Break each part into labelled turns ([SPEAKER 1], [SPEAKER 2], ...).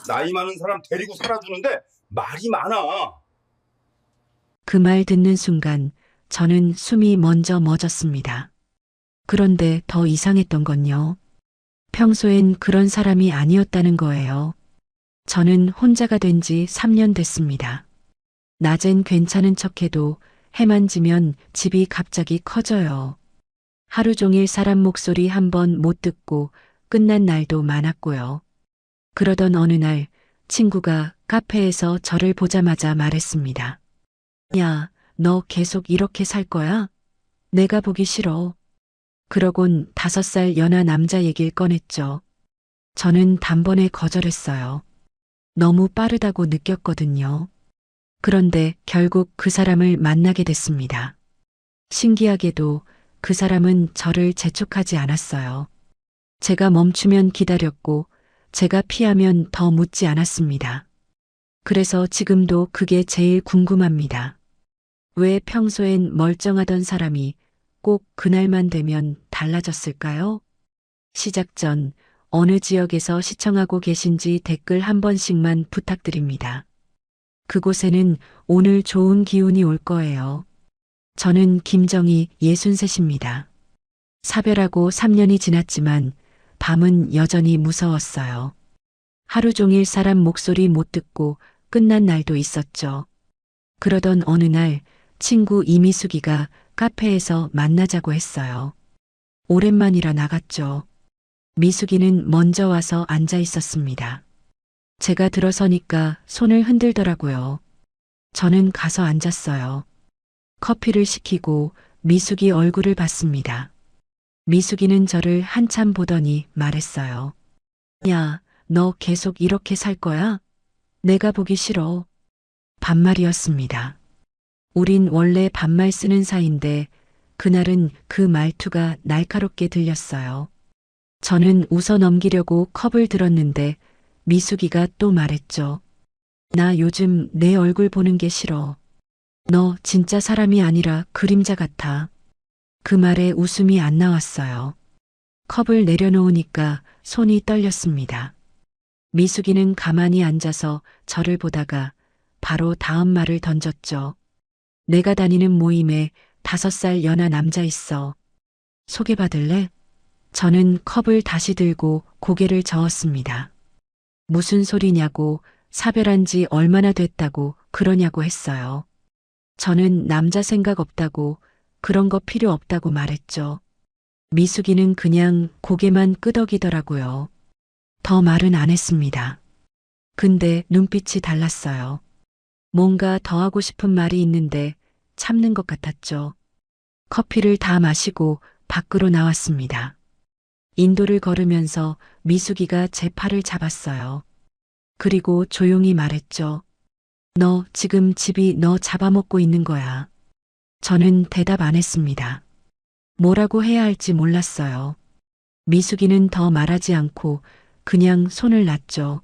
[SPEAKER 1] 나이 많은 사람 데리고 살아주는데 말이 많아.
[SPEAKER 2] 그 말 듣는 순간 저는 숨이 먼저 멎었습니다. 그런데 더 이상했던 건요. 평소엔 그런 사람이 아니었다는 거예요. 저는 혼자가 된 지 3년 됐습니다. 낮엔 괜찮은 척해도 해만 지면 집이 갑자기 커져요. 하루 종일 사람 목소리 한 번 못 듣고 끝난 날도 많았고요. 그러던 어느 날 친구가 카페에서 저를 보자마자 말했습니다. 야, 너 계속 이렇게 살 거야? 내가 보기 싫어. 그러곤 5살 연하 남자 얘기를 꺼냈죠. 저는 단번에 거절했어요. 너무 빠르다고 느꼈거든요. 그런데 결국 그 사람을 만나게 됐습니다. 신기하게도 그 사람은 저를 재촉하지 않았어요. 제가 멈추면 기다렸고 제가 피하면 더 묻지 않았습니다. 그래서 지금도 그게 제일 궁금합니다. 왜 평소엔 멀쩡하던 사람이 꼭 그날만 되면 달라졌을까요? 시작 전 어느 지역에서 시청하고 계신지 댓글 한 번씩만 부탁드립니다. 그곳에는 오늘 좋은 기운이 올 거예요. 저는 김정희 63입니다. 사별하고 3년이 지났지만 밤은 여전히 무서웠어요. 하루 종일 사람 목소리 못 듣고 끝난 날도 있었죠. 그러던 어느 날 친구 이미숙이가 카페에서 만나자고 했어요. 오랜만이라 나갔죠. 미숙이는 먼저 와서 앉아 있었습니다. 제가 들어서니까 손을 흔들더라고요. 저는 가서 앉았어요. 커피를 시키고 미숙이 얼굴을 봤습니다. 미숙이는 저를 한참 보더니 말했어요. 야, 너 계속 이렇게 살 거야? 내가 보기 싫어. 반말이었습니다. 우린 원래 반말 쓰는 사이인데 그날은 그 말투가 날카롭게 들렸어요. 저는 웃어 넘기려고 컵을 들었는데 미숙이가 또 말했죠. 나 요즘 내 얼굴 보는 게 싫어. 너 진짜 사람이 아니라 그림자 같아. 그 말에 웃음이 안 나왔어요. 컵을 내려놓으니까 손이 떨렸습니다. 미숙이는 가만히 앉아서 저를 보다가 바로 다음 말을 던졌죠. 내가 다니는 모임에 5살 연하 남자 있어. 소개받을래? 저는 컵을 다시 들고 고개를 저었습니다. 무슨 소리냐고, 사별한 지 얼마나 됐다고 그러냐고 했어요. 저는 남자 생각 없다고, 그런 거 필요 없다고 말했죠. 미숙이는 그냥 고개만 끄덕이더라고요. 더 말은 안 했습니다. 근데 눈빛이 달랐어요. 뭔가 더 하고 싶은 말이 있는데 참는 것 같았죠. 커피를 다 마시고 밖으로 나왔습니다. 인도를 걸으면서 미숙이가 제 팔을 잡았어요. 그리고 조용히 말했죠. 너 지금 집이 너 잡아먹고 있는 거야. 저는 대답 안 했습니다. 뭐라고 해야 할지 몰랐어요. 미숙이는 더 말하지 않고 그냥 손을 놨죠.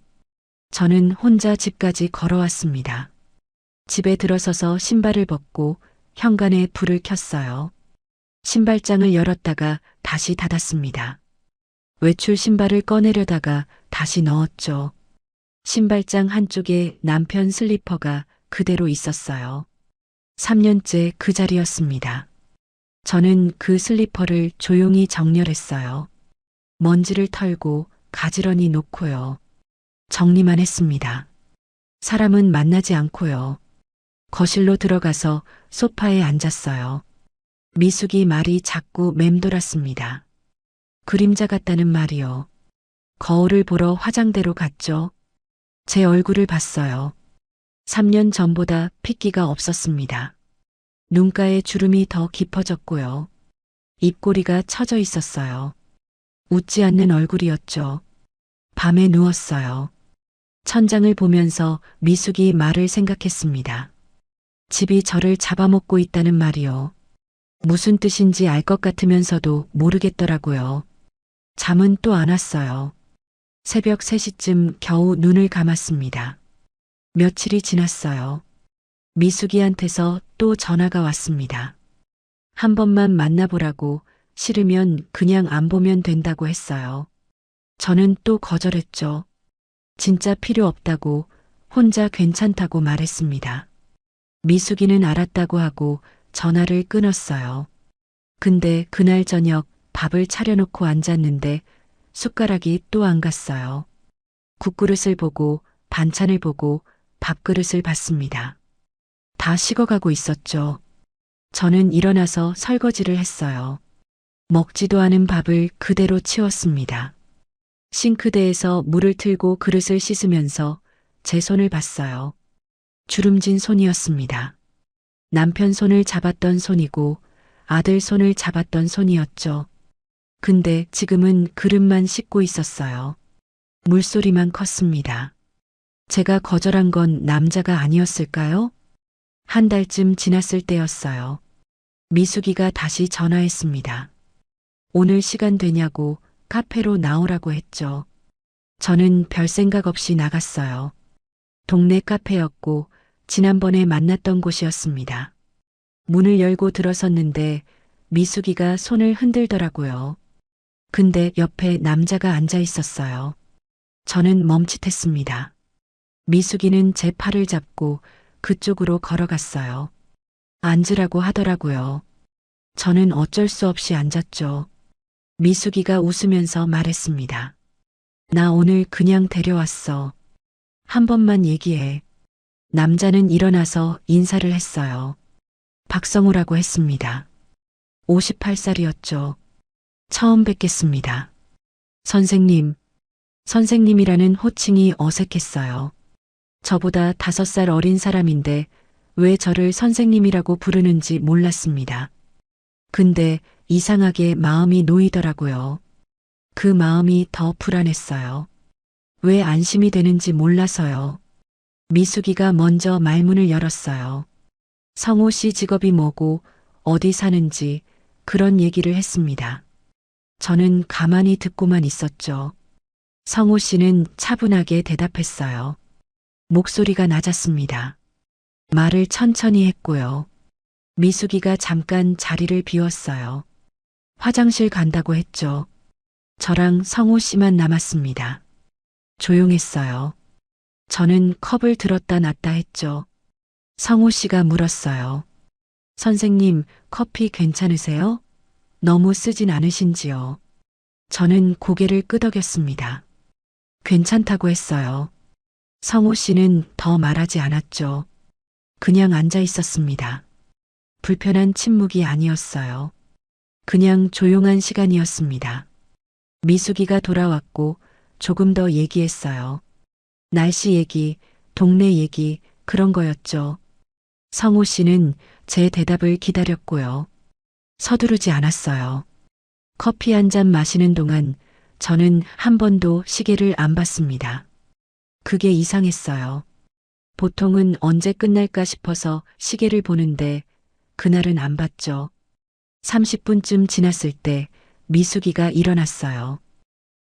[SPEAKER 2] 저는 혼자 집까지 걸어왔습니다. 집에 들어서서 신발을 벗고 현관에 불을 켰어요. 신발장을 열었다가 다시 닫았습니다. 외출 신발을 꺼내려다가 다시 넣었죠. 신발장 한쪽에 남편 슬리퍼가 그대로 있었어요. 3년째 그 자리였습니다. 저는 그 슬리퍼를 조용히 정렬했어요. 먼지를 털고 가지런히 놓고요. 정리만 했습니다. 사람은 만나지 않고요. 거실로 들어가서 소파에 앉았어요. 미숙이 말이 자꾸 맴돌았습니다. 그림자 같다는 말이요. 거울을 보러 화장대로 갔죠. 제 얼굴을 봤어요. 3년 전보다 핏기가 없었습니다. 눈가에 주름이 더 깊어졌고요. 입꼬리가 처져 있었어요. 웃지 않는 얼굴이었죠. 밤에 누웠어요. 천장을 보면서 미숙이 말을 생각했습니다. 집이 저를 잡아먹고 있다는 말이요. 무슨 뜻인지 알 것 같으면서도 모르겠더라고요. 잠은 또 안 왔어요. 새벽 3시쯤 겨우 눈을 감았습니다. 며칠이 지났어요. 미숙이한테서 또 전화가 왔습니다. 한 번만 만나보라고, 싫으면 그냥 안 보면 된다고 했어요. 저는 또 거절했죠. 진짜 필요 없다고 혼자 괜찮다고 말했습니다. 미숙이는 알았다고 하고 전화를 끊었어요. 근데 그날 저녁 밥을 차려놓고 앉았는데 숟가락이 또 안 갔어요. 국그릇을 보고 반찬을 보고 밥그릇을 봤습니다. 다 식어가고 있었죠. 저는 일어나서 설거지를 했어요. 먹지도 않은 밥을 그대로 치웠습니다. 싱크대에서 물을 틀고 그릇을 씻으면서 제 손을 봤어요. 주름진 손이었습니다. 남편 손을 잡았던 손이고 아들 손을 잡았던 손이었죠. 근데 지금은 그릇만 씻고 있었어요. 물소리만 컸습니다. 제가 거절한 건 남자가 아니었을까요? 한 달쯤 지났을 때였어요. 미숙이가 다시 전화했습니다. 오늘 시간 되냐고 카페로 나오라고 했죠. 저는 별 생각 없이 나갔어요. 동네 카페였고 지난번에 만났던 곳이었습니다. 문을 열고 들어섰는데 미숙이가 손을 흔들더라고요. 근데 옆에 남자가 앉아 있었어요. 저는 멈칫했습니다. 미숙이는 제 팔을 잡고 그쪽으로 걸어갔어요. 앉으라고 하더라고요. 저는 어쩔 수 없이 앉았죠. 미숙이가 웃으면서 말했습니다. 나 오늘 그냥 데려왔어. 한 번만 얘기해. 남자는 일어나서 인사를 했어요. 박성우라고 했습니다. 58살이었죠. 처음 뵙겠습니다. 선생님, 선생님이라는 호칭이 어색했어요. 저보다 5살 어린 사람인데 왜 저를 선생님이라고 부르는지 몰랐습니다. 근데 이상하게 마음이 놓이더라고요. 그 마음이 더 불안했어요. 왜 안심이 되는지 몰라서요. 미숙이가 먼저 말문을 열었어요. 성호 씨 직업이 뭐고 어디 사는지 그런 얘기를 했습니다. 저는 가만히 듣고만 있었죠. 성호 씨는 차분하게 대답했어요. 목소리가 낮았습니다. 말을 천천히 했고요. 미숙이가 잠깐 자리를 비웠어요. 화장실 간다고 했죠. 저랑 성호 씨만 남았습니다. 조용했어요. 저는 컵을 들었다 놨다 했죠. 성호 씨가 물었어요. 선생님, 커피 괜찮으세요? 너무 쓰진 않으신지요? 저는 고개를 끄덕였습니다. 괜찮다고 했어요. 성호 씨는 더 말하지 않았죠. 그냥 앉아 있었습니다. 불편한 침묵이 아니었어요. 그냥 조용한 시간이었습니다. 미숙이가 돌아왔고 조금 더 얘기했어요. 날씨 얘기, 동네 얘기, 그런 거였죠. 성호 씨는 제 대답을 기다렸고요. 서두르지 않았어요. 커피 한 잔 마시는 동안 저는 한 번도 시계를 안 봤습니다. 그게 이상했어요. 보통은 언제 끝날까 싶어서 시계를 보는데 그날은 안 봤죠. 30분쯤 지났을 때 미숙이가 일어났어요.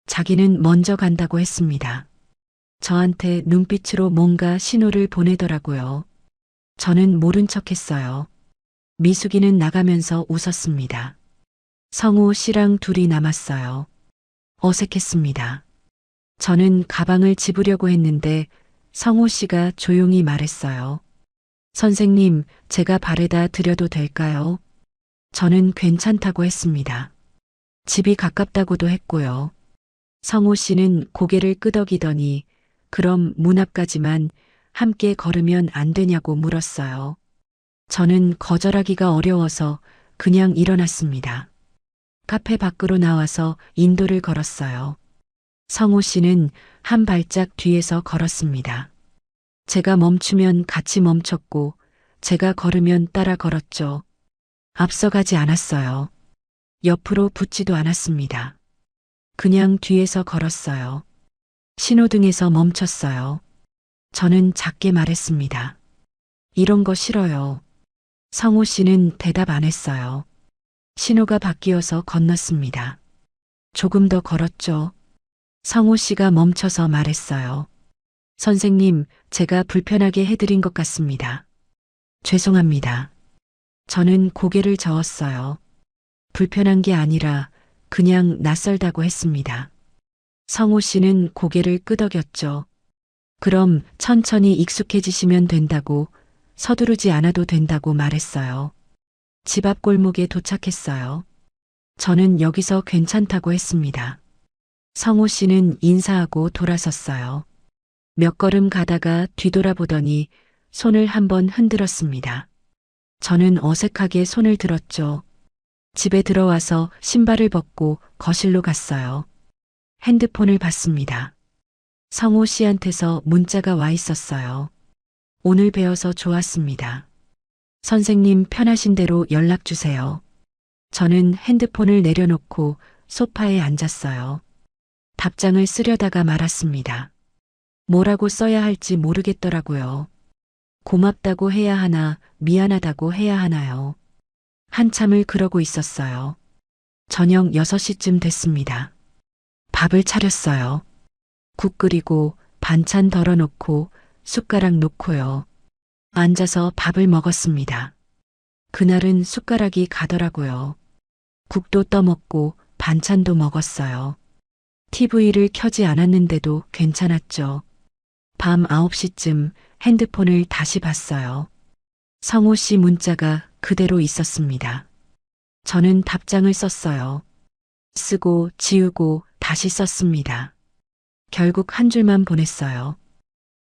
[SPEAKER 2] 자기는 먼저 간다고 했습니다. 저한테 눈빛으로 뭔가 신호를 보내더라고요. 저는 모른 척 했어요. 미숙이는 나가면서 웃었습니다. 성우 씨랑 둘이 남았어요. 어색했습니다. 저는 가방을 집으려고 했는데 성우 씨가 조용히 말했어요. 선생님, 제가 바래다 드려도 될까요? 저는 괜찮다고 했습니다. 집이 가깝다고도 했고요. 성우 씨는 고개를 끄덕이더니 그럼 문 앞까지만 함께 걸으면 안 되냐고 물었어요. 저는 거절하기가 어려워서 그냥 일어났습니다. 카페 밖으로 나와서 인도를 걸었어요. 성우 씨는 한 발짝 뒤에서 걸었습니다. 제가 멈추면 같이 멈췄고 제가 걸으면 따라 걸었죠. 앞서가지 않았어요. 옆으로 붙지도 않았습니다. 그냥 뒤에서 걸었어요. 신호등에서 멈췄어요. 저는 작게 말했습니다. 이런 거 싫어요. 성우 씨는 대답 안 했어요. 신호가 바뀌어서 건넜습니다. 조금 더 걸었죠. 성우 씨가 멈춰서 말했어요. 선생님, 제가 불편하게 해드린 것 같습니다. 죄송합니다. 저는 고개를 저었어요. 불편한 게 아니라 그냥 낯설다고 했습니다. 성우 씨는 고개를 끄덕였죠. 그럼 천천히 익숙해지시면 된다고, 서두르지 않아도 된다고 말했어요. 집 앞 골목에 도착했어요. 저는 여기서 괜찮다고 했습니다. 성호 씨는 인사하고 돌아섰어요. 몇 걸음 가다가 뒤돌아보더니 손을 한번 흔들었습니다. 저는 어색하게 손을 들었죠. 집에 들어와서 신발을 벗고 거실로 갔어요. 핸드폰을 봤습니다. 성호 씨한테서 문자가 와 있었어요. 오늘 뵈어서 좋았습니다. 선생님 편하신 대로 연락 주세요. 저는 핸드폰을 내려놓고 소파에 앉았어요. 답장을 쓰려다가 말았습니다. 뭐라고 써야 할지 모르겠더라고요. 고맙다고 해야 하나, 미안하다고 해야 하나요? 한참을 그러고 있었어요. 저녁 6시쯤 됐습니다. 밥을 차렸어요. 국 끓이고 반찬 덜어놓고 숟가락 놓고요. 앉아서 밥을 먹었습니다. 그날은 숟가락이 가더라고요. 국도 떠먹고 반찬도 먹었어요. TV를 켜지 않았는데도 괜찮았죠. 밤 9시쯤 핸드폰을 다시 봤어요. 성호 씨 문자가 그대로 있었습니다. 저는 답장을 썼어요. 쓰고 지우고 다시 썼습니다. 결국 한 줄만 보냈어요.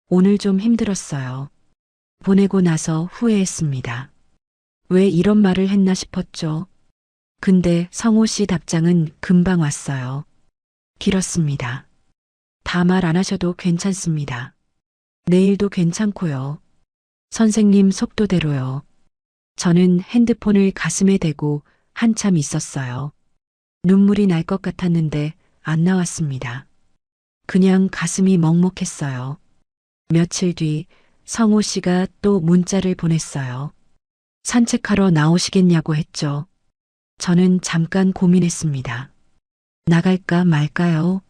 [SPEAKER 2] 오늘 좀 힘들었어요. 보내고 나서 후회했습니다. 왜 이런 말을 했나 싶었죠. 근데 성호 씨 답장은 금방 왔어요. 길었습니다. 다 말 안 하셔도 괜찮습니다. 내일도 괜찮고요. 선생님 속도대로요. 저는 핸드폰을 가슴에 대고 한참 있었어요. 눈물이 날 것 같았는데 안 나왔습니다. 그냥 가슴이 먹먹했어요. 며칠 뒤 성호 씨가 또 문자를 보냈어요. 산책하러 나오시겠냐고 했죠. 저는 잠깐 고민했습니다. 나갈까 말까요?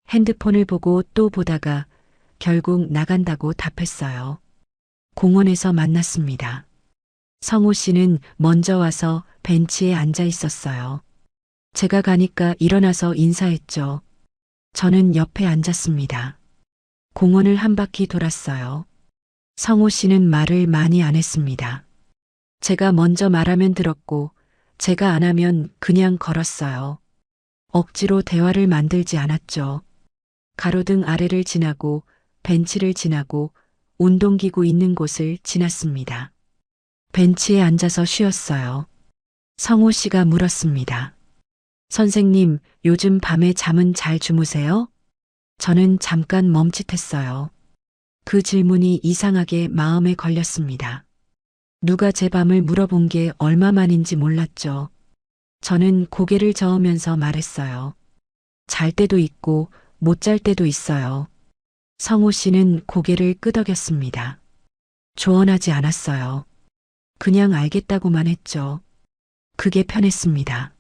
[SPEAKER 2] 핸드폰을 보고 또 보다가 결국 나간다고 답했어요. 공원에서 만났습니다. 성호 씨는 먼저 와서 벤치에 앉아 있었어요. 제가 가니까 일어나서 인사했죠. 저는 옆에 앉았습니다. 공원을 한 바퀴 돌았어요. 성호 씨는 말을 많이 안 했습니다. 제가 먼저 말하면 들었고, 제가 안 하면 그냥 걸었어요. 억지로 대화를 만들지 않았죠. 가로등 아래를 지나고, 벤치를 지나고, 운동기구 있는 곳을 지났습니다. 벤치에 앉아서 쉬었어요. 성호 씨가 물었습니다. 선생님, 요즘 밤에 잠은 잘 주무세요? 저는 잠깐 멈칫했어요. 그 질문이 이상하게 마음에 걸렸습니다. 누가 제 밤을 물어본 게 얼마만인지 몰랐죠. 저는 고개를 저으면서 말했어요. 잘 때도 있고 못 잘 때도 있어요. 성호 씨는 고개를 끄덕였습니다. 조언하지 않았어요. 그냥 알겠다고만 했죠. 그게 편했습니다.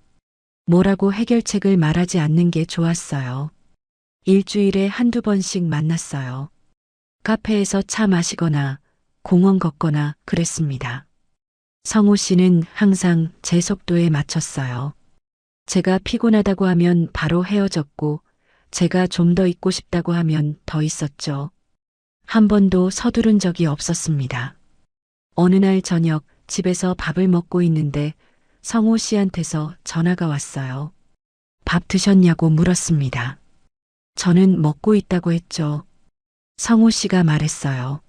[SPEAKER 2] 뭐라고 해결책을 말하지 않는 게 좋았어요. 일주일에 한두 번씩 만났어요. 카페에서 차 마시거나 공원 걷거나 그랬습니다. 성호 씨는 항상 제 속도에 맞췄어요. 제가 피곤하다고 하면 바로 헤어졌고, 제가 좀 더 있고 싶다고 하면 더 있었죠. 한 번도 서두른 적이 없었습니다. 어느 날 저녁 집에서 밥을 먹고 있는데 성호 씨한테서 전화가 왔어요. 밥 드셨냐고 물었습니다. 저는 먹고 있다고 했죠. 성호 씨가 말했어요.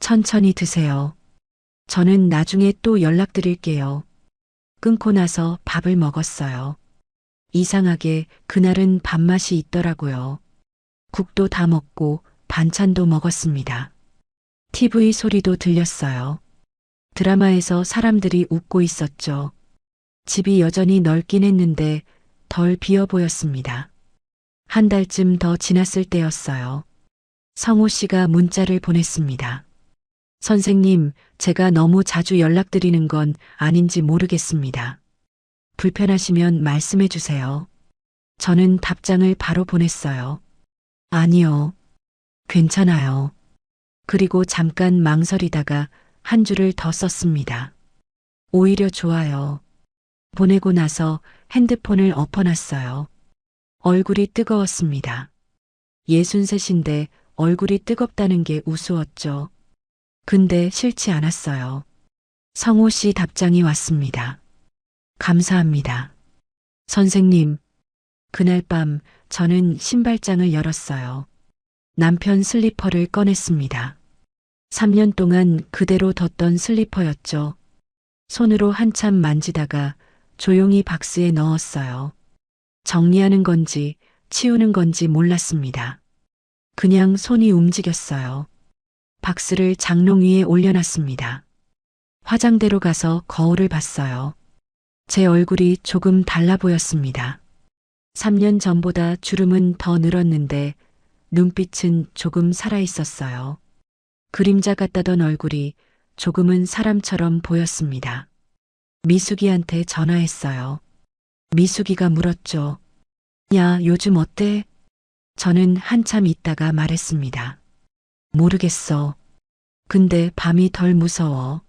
[SPEAKER 2] 천천히 드세요. 저는 나중에 또 연락드릴게요. 끊고 나서 밥을 먹었어요. 이상하게 그날은 밥맛이 있더라고요. 국도 다 먹고 반찬도 먹었습니다. TV 소리도 들렸어요. 드라마에서 사람들이 웃고 있었죠. 집이 여전히 넓긴 했는데 덜 비어 보였습니다. 한 달쯤 더 지났을 때였어요. 성호 씨가 문자를 보냈습니다. 선생님, 제가 너무 자주 연락드리는 건 아닌지 모르겠습니다. 불편하시면 말씀해 주세요. 저는 답장을 바로 보냈어요. 아니요. 괜찮아요. 그리고 잠깐 망설이다가 한 줄을 더 썼습니다. 오히려 좋아요. 보내고 나서 핸드폰을 엎어놨어요. 얼굴이 뜨거웠습니다. 63인데 얼굴이 뜨겁다는 게 우스웠죠. 근데 싫지 않았어요. 성호 씨 답장이 왔습니다. 감사합니다. 선생님, 그날 밤 저는 신발장을 열었어요. 남편 슬리퍼를 꺼냈습니다. 3년 동안 그대로 뒀던 슬리퍼였죠. 손으로 한참 만지다가 조용히 박스에 넣었어요. 정리하는 건지 치우는 건지 몰랐습니다. 그냥 손이 움직였어요. 박스를 장롱 위에 올려놨습니다. 화장대로 가서 거울을 봤어요. 제 얼굴이 조금 달라 보였습니다. 3년 전보다 주름은 더 늘었는데 눈빛은 조금 살아있었어요. 그림자 같다던 얼굴이 조금은 사람처럼 보였습니다. 미숙이한테 전화했어요. 미숙이가 물었죠. 야, 요즘 어때? 저는 한참 있다가 말했습니다. 모르겠어. 근데 밤이 덜 무서워.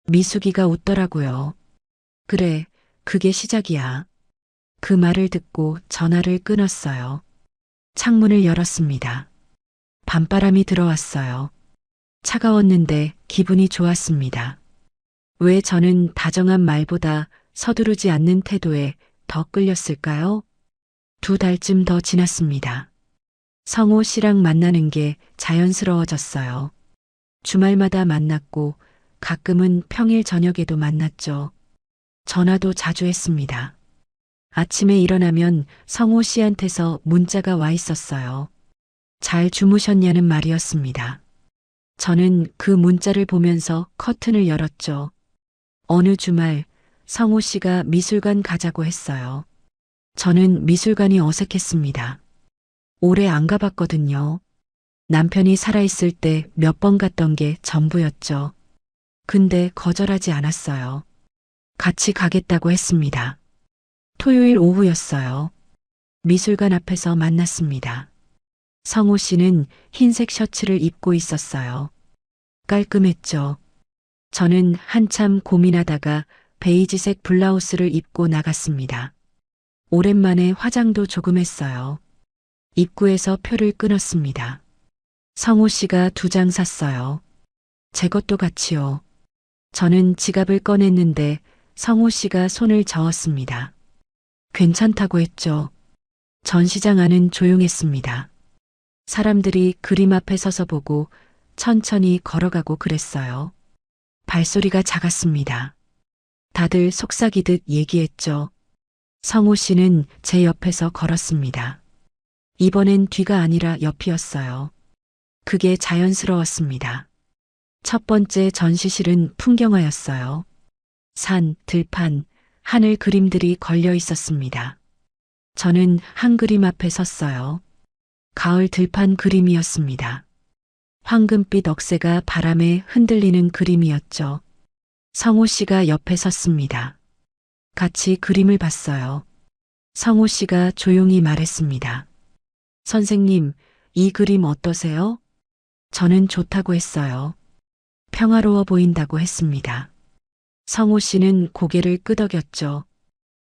[SPEAKER 2] 미숙이가 웃더라고요. 그래, 그게 시작이야. 그 말을 듣고 전화를 끊었어요. 창문을 열었습니다. 밤바람이 들어왔어요. 차가웠는데 기분이 좋았습니다. 왜 저는 다정한 말보다 서두르지 않는 태도에 더 끌렸을까요? 2달쯤 더 지났습니다. 성호 씨랑 만나는 게 자연스러워졌어요. 주말마다 만났고 가끔은 평일 저녁에도 만났죠. 전화도 자주 했습니다. 아침에 일어나면 성호 씨한테서 문자가 와 있었어요. 잘 주무셨냐는 말이었습니다. 저는 그 문자를 보면서 커튼을 열었죠. 어느 주말 성호 씨가 미술관 가자고 했어요. 저는 미술관이 어색했습니다. 오래 안 가봤거든요. 남편이 살아있을 때 몇 번 갔던 게 전부였죠. 근데 거절하지 않았어요. 같이 가겠다고 했습니다. 토요일 오후였어요. 미술관 앞에서 만났습니다. 성호 씨는 흰색 셔츠를 입고 있었어요. 깔끔했죠. 저는 한참 고민하다가 베이지색 블라우스를 입고 나갔습니다. 오랜만에 화장도 조금 했어요. 입구에서 표를 끊었습니다. 성호 씨가 2장 샀어요. 제 것도 같이요. 저는 지갑을 꺼냈는데 성호 씨가 손을 저었습니다. 괜찮다고 했죠. 전시장 안은 조용했습니다. 사람들이 그림 앞에 서서 보고 천천히 걸어가고 그랬어요. 발소리가 작았습니다. 다들 속삭이듯 얘기했죠. 성호 씨는 제 옆에서 걸었습니다. 이번엔 뒤가 아니라 옆이었어요. 그게 자연스러웠습니다. 첫 번째 전시실은 풍경화였어요. 산, 들판, 하늘 그림들이 걸려 있었습니다. 저는 한 그림 앞에 섰어요. 가을 들판 그림이었습니다. 황금빛 억새가 바람에 흔들리는 그림이었죠. 성호 씨가 옆에 섰습니다. 같이 그림을 봤어요. 성호 씨가 조용히 말했습니다. 선생님, 이 그림 어떠세요? 저는 좋다고 했어요. 평화로워 보인다고 했습니다. 성호 씨는 고개를 끄덕였죠.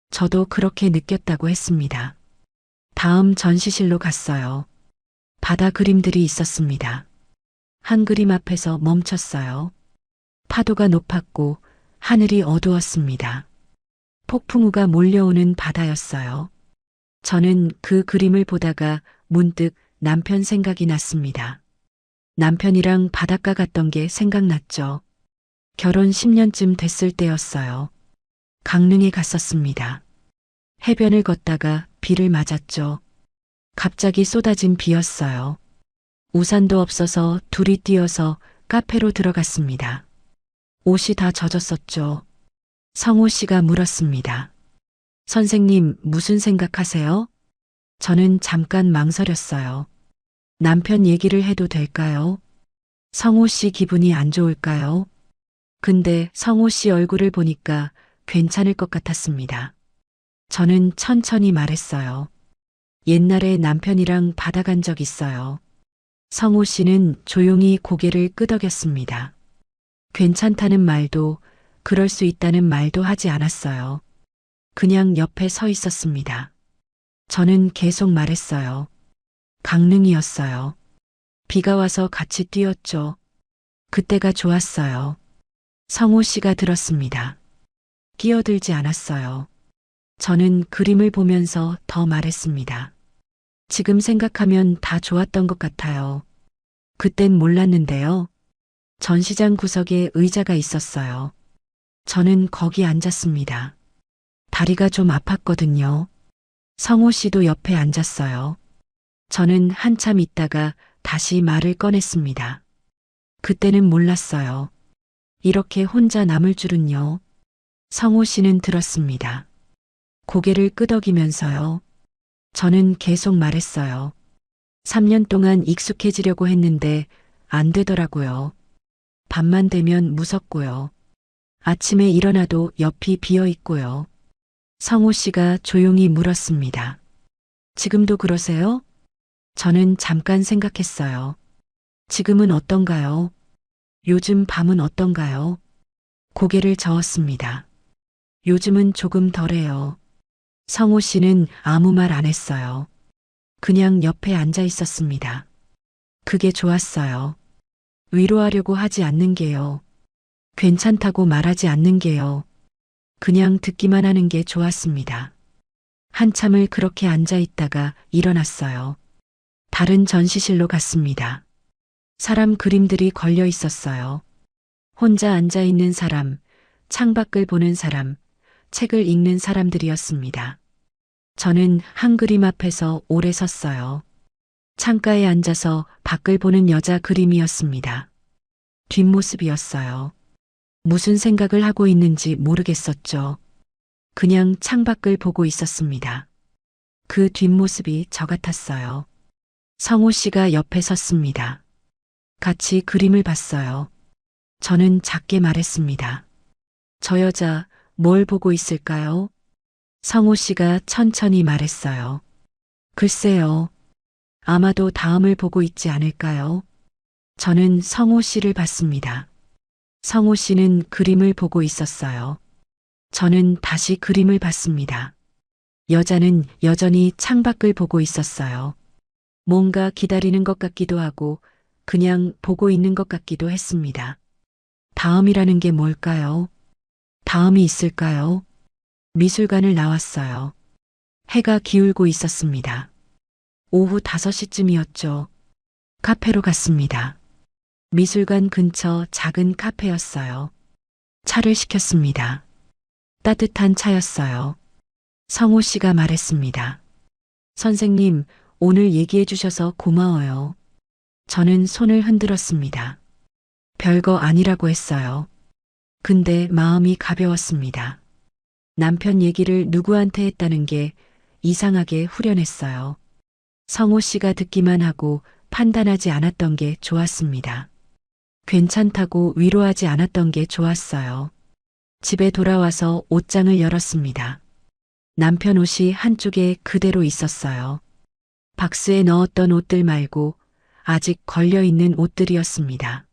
[SPEAKER 2] 저도 그렇게 느꼈다고 했습니다. 다음 전시실로 갔어요. 바다 그림들이 있었습니다. 한 그림 앞에서 멈췄어요. 파도가 높았고 하늘이 어두웠습니다. 폭풍우가 몰려오는 바다였어요. 저는 그 그림을 보다가 문득 남편 생각이 났습니다. 남편이랑 바닷가 갔던 게 생각났죠. 결혼 10년쯤 됐을 때였어요. 강릉에 갔었습니다. 해변을 걷다가 비를 맞았죠. 갑자기 쏟아진 비였어요. 우산도 없어서 둘이 뛰어서 카페로 들어갔습니다. 옷이 다 젖었었죠. 성호 씨가 물었습니다. 선생님, 무슨 생각하세요? 저는 잠깐 망설였어요. 남편 얘기를 해도 될까요? 성호 씨 기분이 안 좋을까요? 근데 성호 씨 얼굴을 보니까 괜찮을 것 같았습니다. 저는 천천히 말했어요. 옛날에 남편이랑 바다 간 적 있어요. 성호 씨는 조용히 고개를 끄덕였습니다. 괜찮다는 말도 그럴 수 있다는 말도 하지 않았어요. 그냥 옆에 서 있었습니다. 저는 계속 말했어요. 강릉이었어요. 비가 와서 같이 뛰었죠. 그때가 좋았어요. 성호 씨가 들었습니다. 끼어들지 않았어요. 저는 그림을 보면서 더 말했습니다. 지금 생각하면 다 좋았던 것 같아요. 그땐 몰랐는데요. 전시장 구석에 의자가 있었어요. 저는 거기 앉았습니다. 다리가 좀 아팠거든요. 성호 씨도 옆에 앉았어요. 저는 한참 있다가 다시 말을 꺼냈습니다. 그때는 몰랐어요. 이렇게 혼자 남을 줄은요. 성호 씨는 들었습니다. 고개를 끄덕이면서요. 저는 계속 말했어요. 3년 동안 익숙해지려고 했는데 안 되더라고요. 밤만 되면 무섭고요. 아침에 일어나도 옆이 비어 있고요. 성호 씨가 조용히 물었습니다. 지금도 그러세요? 저는 잠깐 생각했어요. 지금은 어떤가요? 요즘 밤은 어떤가요? 고개를 저었습니다. 요즘은 조금 덜해요. 성호 씨는 아무 말 안 했어요. 그냥 옆에 앉아 있었습니다. 그게 좋았어요. 위로하려고 하지 않는 게요. 괜찮다고 말하지 않는 게요. 그냥 듣기만 하는 게 좋았습니다. 한참을 그렇게 앉아 있다가 일어났어요. 다른 전시실로 갔습니다. 사람 그림들이 걸려 있었어요. 혼자 앉아 있는 사람, 창밖을 보는 사람, 책을 읽는 사람들이었습니다. 저는 한 그림 앞에서 오래 섰어요. 창가에 앉아서 밖을 보는 여자 그림이었습니다. 뒷모습이었어요. 무슨 생각을 하고 있는지 모르겠었죠. 그냥 창밖을 보고 있었습니다. 그 뒷모습이 저 같았어요. 성호 씨가 옆에 섰습니다. 같이 그림을 봤어요. 저는 작게 말했습니다. 저 여자 뭘 보고 있을까요? 성호 씨가 천천히 말했어요. 글쎄요. 아마도 다음을 보고 있지 않을까요? 저는 성호 씨를 봤습니다. 성호 씨는 그림을 보고 있었어요. 저는 다시 그림을 봤습니다. 여자는 여전히 창밖을 보고 있었어요. 뭔가 기다리는 것 같기도 하고 그냥 보고 있는 것 같기도 했습니다. 다음이라는 게 뭘까요? 다음이 있을까요? 미술관을 나왔어요. 해가 기울고 있었습니다. 오후 5시쯤이었죠. 카페로 갔습니다. 미술관 근처 작은 카페였어요. 차를 시켰습니다. 따뜻한 차였어요. 성호 씨가 말했습니다. 선생님, 오늘 얘기해 주셔서 고마워요. 저는 손을 흔들었습니다. 별거 아니라고 했어요. 근데 마음이 가벼웠습니다. 남편 얘기를 누구한테 했다는 게 이상하게 후련했어요. 성호 씨가 듣기만 하고 판단하지 않았던 게 좋았습니다. 괜찮다고 위로하지 않았던 게 좋았어요. 집에 돌아와서 옷장을 열었습니다. 남편 옷이 한쪽에 그대로 있었어요. 박스에 넣었던 옷들 말고 아직 걸려있는 옷들이었습니다.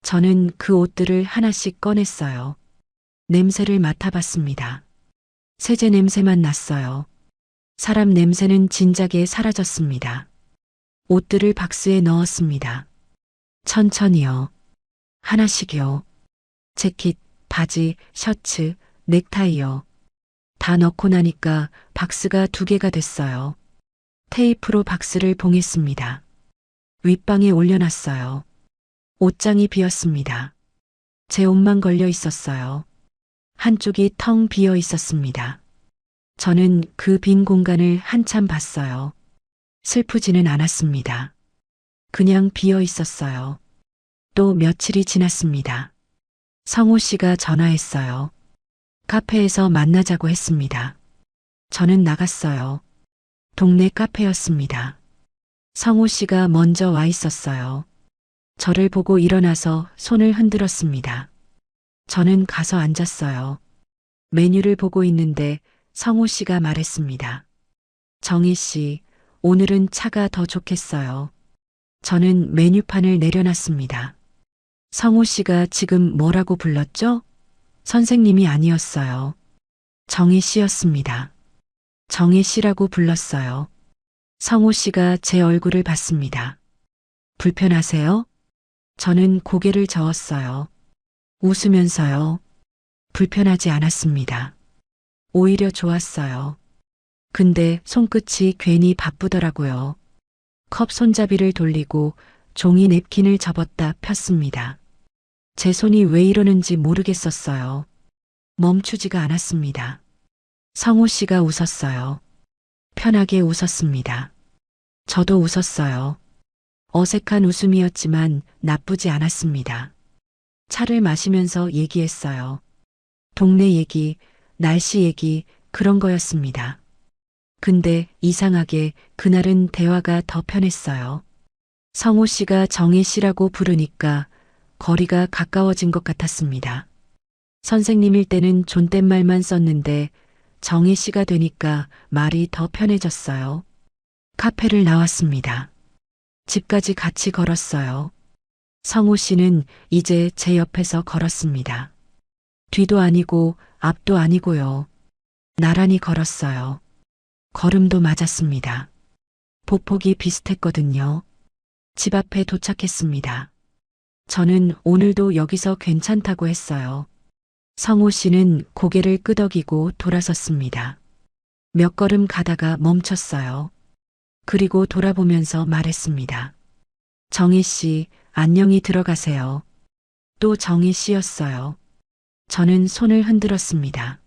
[SPEAKER 2] 저는 그 옷들을 하나씩 꺼냈어요. 냄새를 맡아봤습니다. 세제 냄새만 났어요. 사람 냄새는 진작에 사라졌습니다. 옷들을 박스에 넣었습니다. 천천히요. 하나씩요. 재킷, 바지, 셔츠, 넥타이요. 다 넣고 나니까 박스가 2개가 됐어요. 테이프로 박스를 봉했습니다. 윗방에 올려놨어요. 옷장이 비었습니다. 제 옷만 걸려 있었어요. 한쪽이 텅 비어 있었습니다. 저는 그 빈 공간을 한참 봤어요. 슬프지는 않았습니다. 그냥 비어 있었어요. 또 며칠이 지났습니다. 성호 씨가 전화했어요. 카페에서 만나자고 했습니다. 저는 나갔어요. 동네 카페였습니다. 성호 씨가 먼저 와 있었어요. 저를 보고 일어나서 손을 흔들었습니다. 저는 가서 앉았어요. 메뉴를 보고 있는데 성호 씨가 말했습니다. 정희 씨, 오늘은 차가 더 좋겠어요. 저는 메뉴판을 내려놨습니다. 성호 씨가 지금 뭐라고 불렀죠? 선생님이 아니었어요. 정희 씨였습니다. 정희 씨라고 불렀어요. 성호 씨가 제 얼굴을 봤습니다. 불편하세요? 저는 고개를 저었어요. 웃으면서요. 불편하지 않았습니다. 오히려 좋았어요. 근데 손끝이 괜히 바쁘더라고요. 컵 손잡이를 돌리고 종이 냅킨을 접었다 폈습니다. 제 손이 왜 이러는지 모르겠었어요. 멈추지가 않았습니다. 성우 씨가 웃었어요. 편하게 웃었습니다. 저도 웃었어요. 어색한 웃음이었지만 나쁘지 않았습니다. 차를 마시면서 얘기했어요. 동네 얘기, 날씨 얘기, 그런 거였습니다. 근데 이상하게 그날은 대화가 더 편했어요. 성우 씨가 정혜 씨라고 부르니까 거리가 가까워진 것 같았습니다. 선생님일 때는 존댓말만 썼는데 정혜 씨가 되니까 말이 더 편해졌어요. 카페를 나왔습니다. 집까지 같이 걸었어요. 성우 씨는 이제 제 옆에서 걸었습니다. 뒤도 아니고 앞도 아니고요. 나란히 걸었어요. 걸음도 맞았습니다. 보폭이 비슷했거든요. 집 앞에 도착했습니다. 저는 오늘도 여기서 괜찮다고 했어요. 성우 씨는 고개를 끄덕이고 돌아섰습니다. 몇 걸음 가다가 멈췄어요. 그리고 돌아보면서 말했습니다. 정희 씨, 안녕히 들어가세요. 또 정희 씨였어요. 저는 손을 흔들었습니다.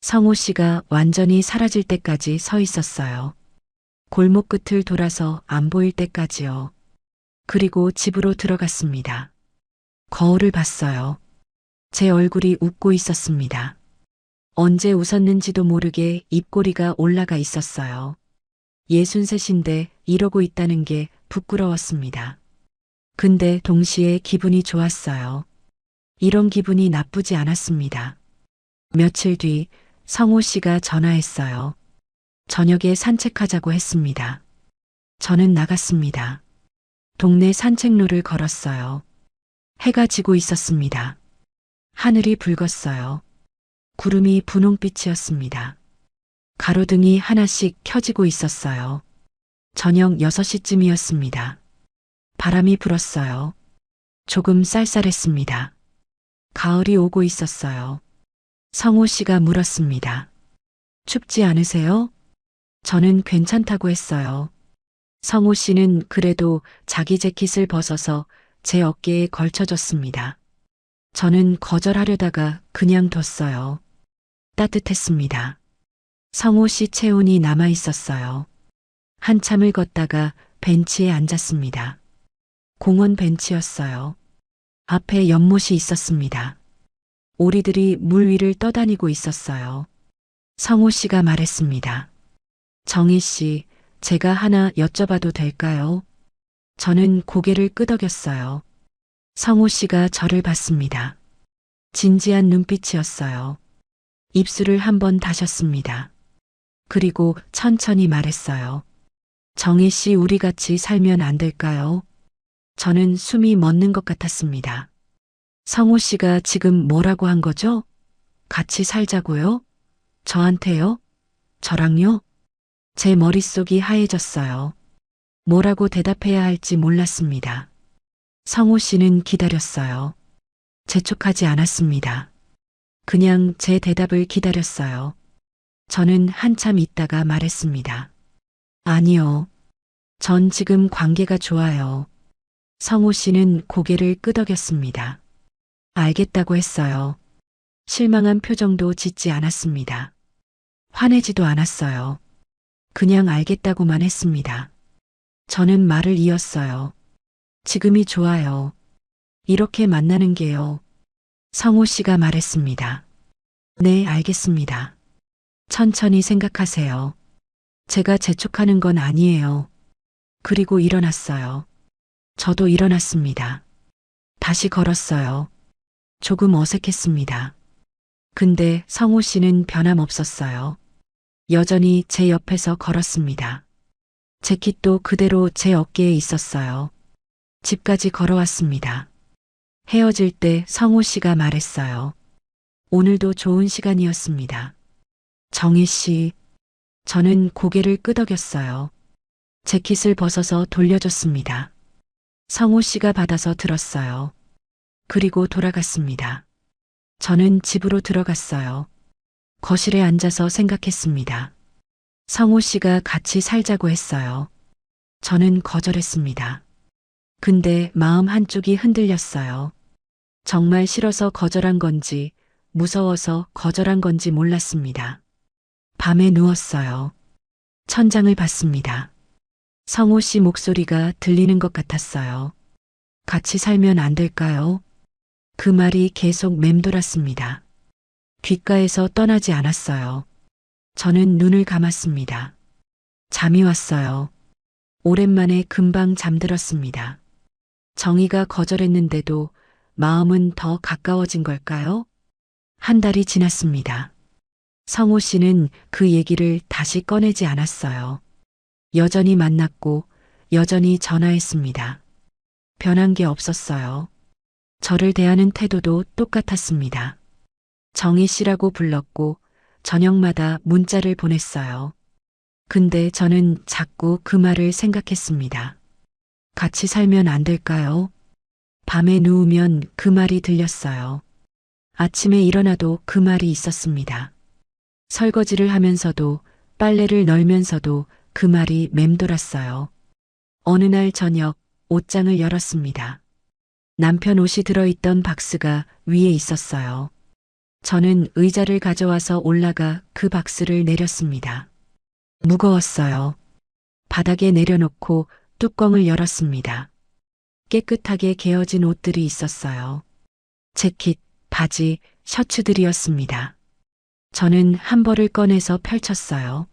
[SPEAKER 2] 성우 씨가 완전히 사라질 때까지 서 있었어요. 골목 끝을 돌아서 안 보일 때까지요. 그리고 집으로 들어갔습니다. 거울을 봤어요. 제 얼굴이 웃고 있었습니다. 언제 웃었는지도 모르게 입꼬리가 올라가 있었어요. 63인데 이러고 있다는 게 부끄러웠습니다. 근데 동시에 기분이 좋았어요. 이런 기분이 나쁘지 않았습니다. 며칠 뒤 성우 씨가 전화했어요. 저녁에 산책하자고 했습니다. 저는 나갔습니다. 동네 산책로를 걸었어요. 해가 지고 있었습니다. 하늘이 붉었어요. 구름이 분홍빛이었습니다. 가로등이 하나씩 켜지고 있었어요. 저녁 6시쯤이었습니다. 바람이 불었어요. 조금 쌀쌀했습니다. 가을이 오고 있었어요. 성우 씨가 물었습니다. 춥지 않으세요? 저는 괜찮다고 했어요. 성우 씨는 그래도 자기 재킷을 벗어서 제 어깨에 걸쳐줬습니다. 저는 거절하려다가 그냥 뒀어요. 따뜻했습니다. 성우 씨 체온이 남아 있었어요. 한참을 걷다가 벤치에 앉았습니다. 공원 벤치였어요. 앞에 연못이 있었습니다. 오리들이 물 위를 떠다니고 있었어요. 성우 씨가 말했습니다. 정희 씨, 제가 하나 여쭤봐도 될까요? 저는 고개를 끄덕였어요. 성우 씨가 저를 봤습니다. 진지한 눈빛이었어요. 입술을 한번 다셨습니다. 그리고 천천히 말했어요. 정희 씨, 우리 같이 살면 안 될까요? 저는 숨이 멎는 것 같았습니다. 성우 씨가 지금 뭐라고 한 거죠? 같이 살자고요? 저한테요? 저랑요? 제 머릿속이 하얘졌어요. 뭐라고 대답해야 할지 몰랐습니다. 성우 씨는 기다렸어요. 재촉하지 않았습니다. 그냥 제 대답을 기다렸어요. 저는 한참 있다가 말했습니다. 아니요. 전 지금 관계가 좋아요. 성우 씨는 고개를 끄덕였습니다. 알겠다고 했어요. 실망한 표정도 짓지 않았습니다. 화내지도 않았어요. 그냥 알겠다고만 했습니다. 저는 말을 이었어요. 지금이 좋아요. 이렇게 만나는 게요. 성우 씨가 말했습니다. 네, 알겠습니다. 천천히 생각하세요. 제가 재촉하는 건 아니에요. 그리고 일어났어요. 저도 일어났습니다. 다시 걸었어요. 조금 어색했습니다. 근데 성우 씨는 변함없었어요. 여전히 제 옆에서 걸었습니다. 재킷도 그대로 제 어깨에 있었어요. 집까지 걸어왔습니다. 헤어질 때 성우 씨가 말했어요. 오늘도 좋은 시간이었습니다. 정희 씨, 저는 고개를 끄덕였어요. 재킷을 벗어서 돌려줬습니다. 성호 씨가 받아서 들었어요. 그리고 돌아갔습니다. 저는 집으로 들어갔어요. 거실에 앉아서 생각했습니다. 성호 씨가 같이 살자고 했어요. 저는 거절했습니다. 근데 마음 한쪽이 흔들렸어요. 정말 싫어서 거절한 건지, 무서워서 거절한 건지 몰랐습니다. 밤에 누웠어요. 천장을 봤습니다. 성호 씨 목소리가 들리는 것 같았어요. 같이 살면 안 될까요? 그 말이 계속 맴돌았습니다. 귓가에서 떠나지 않았어요. 저는 눈을 감았습니다. 잠이 왔어요. 오랜만에 금방 잠들었습니다. 정희가 거절했는데도 마음은 더 가까워진 걸까요? 한 달이 지났습니다. 성호 씨는 그 얘기를 다시 꺼내지 않았어요. 여전히 만났고 여전히 전화했습니다. 변한 게 없었어요. 저를 대하는 태도도 똑같았습니다. 정희 씨라고 불렀고 저녁마다 문자를 보냈어요. 근데 저는 자꾸 그 말을 생각했습니다. 같이 살면 안 될까요? 밤에 누우면 그 말이 들렸어요. 아침에 일어나도 그 말이 있었습니다. 설거지를 하면서도 빨래를 널면서도 그 말이 맴돌았어요. 어느 날 저녁 옷장을 열었습니다. 남편 옷이 들어있던 박스가 위에 있었어요. 저는 의자를 가져와서 올라가 그 박스를 내렸습니다. 무거웠어요. 바닥에 내려놓고 뚜껑을 열었습니다. 깨끗하게 개어진 옷들이 있었어요. 재킷, 바지, 셔츠들이었습니다. 저는 한 벌을 꺼내서 펼쳤어요.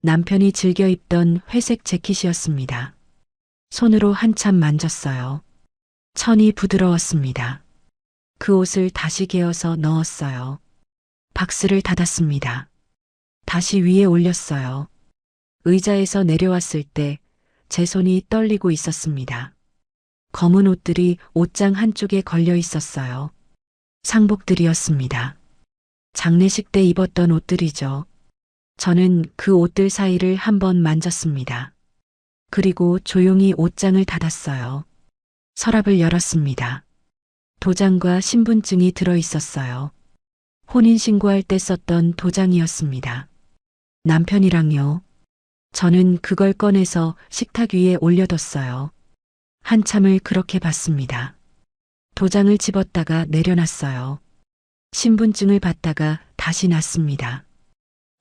[SPEAKER 2] 남편이 즐겨 입던 회색 재킷이었습니다. 손으로 한참 만졌어요. 천이 부드러웠습니다. 그 옷을 다시 개어서 넣었어요. 박스를 닫았습니다. 다시 위에 올렸어요. 의자에서 내려왔을 때 제 손이 떨리고 있었습니다. 검은 옷들이 옷장 한쪽에 걸려 있었어요. 상복들이었습니다. 장례식 때 입었던 옷들이죠. 저는 그 옷들 사이를 한번 만졌습니다. 그리고 조용히 옷장을 닫았어요. 서랍을 열었습니다. 도장과 신분증이 들어 있었어요. 혼인신고할 때 썼던 도장이었습니다. 남편이랑요. 저는 그걸 꺼내서 식탁 위에 올려뒀어요. 한참을 그렇게 봤습니다. 도장을 집었다가 내려놨어요. 신분증을 받다가 다시 놨습니다.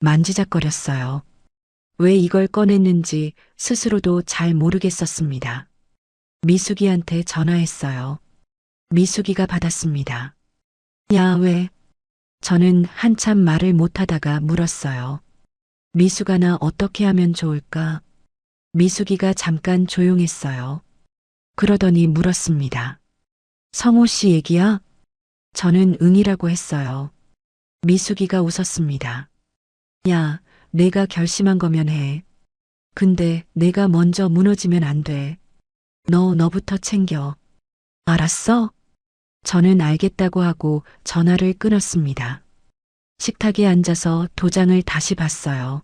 [SPEAKER 2] 만지작거렸어요. 왜 이걸 꺼냈는지 스스로도 잘 모르겠었습니다. 미숙이한테 전화했어요. 미숙이가 받았습니다. 야, 왜? 저는 한참 말을 못하다가 물었어요. 미숙아, 나 어떻게 하면 좋을까? 미숙이가 잠깐 조용했어요. 그러더니 물었습니다. 성호 씨 얘기야? 저는 응이라고 했어요. 미숙이가 웃었습니다. 야, 내가 결심한 거면 해. 근데 내가 먼저 무너지면 안 돼. 너부터 챙겨. 알았어? 저는 알겠다고 하고 전화를 끊었습니다. 식탁에 앉아서 도장을 다시 봤어요.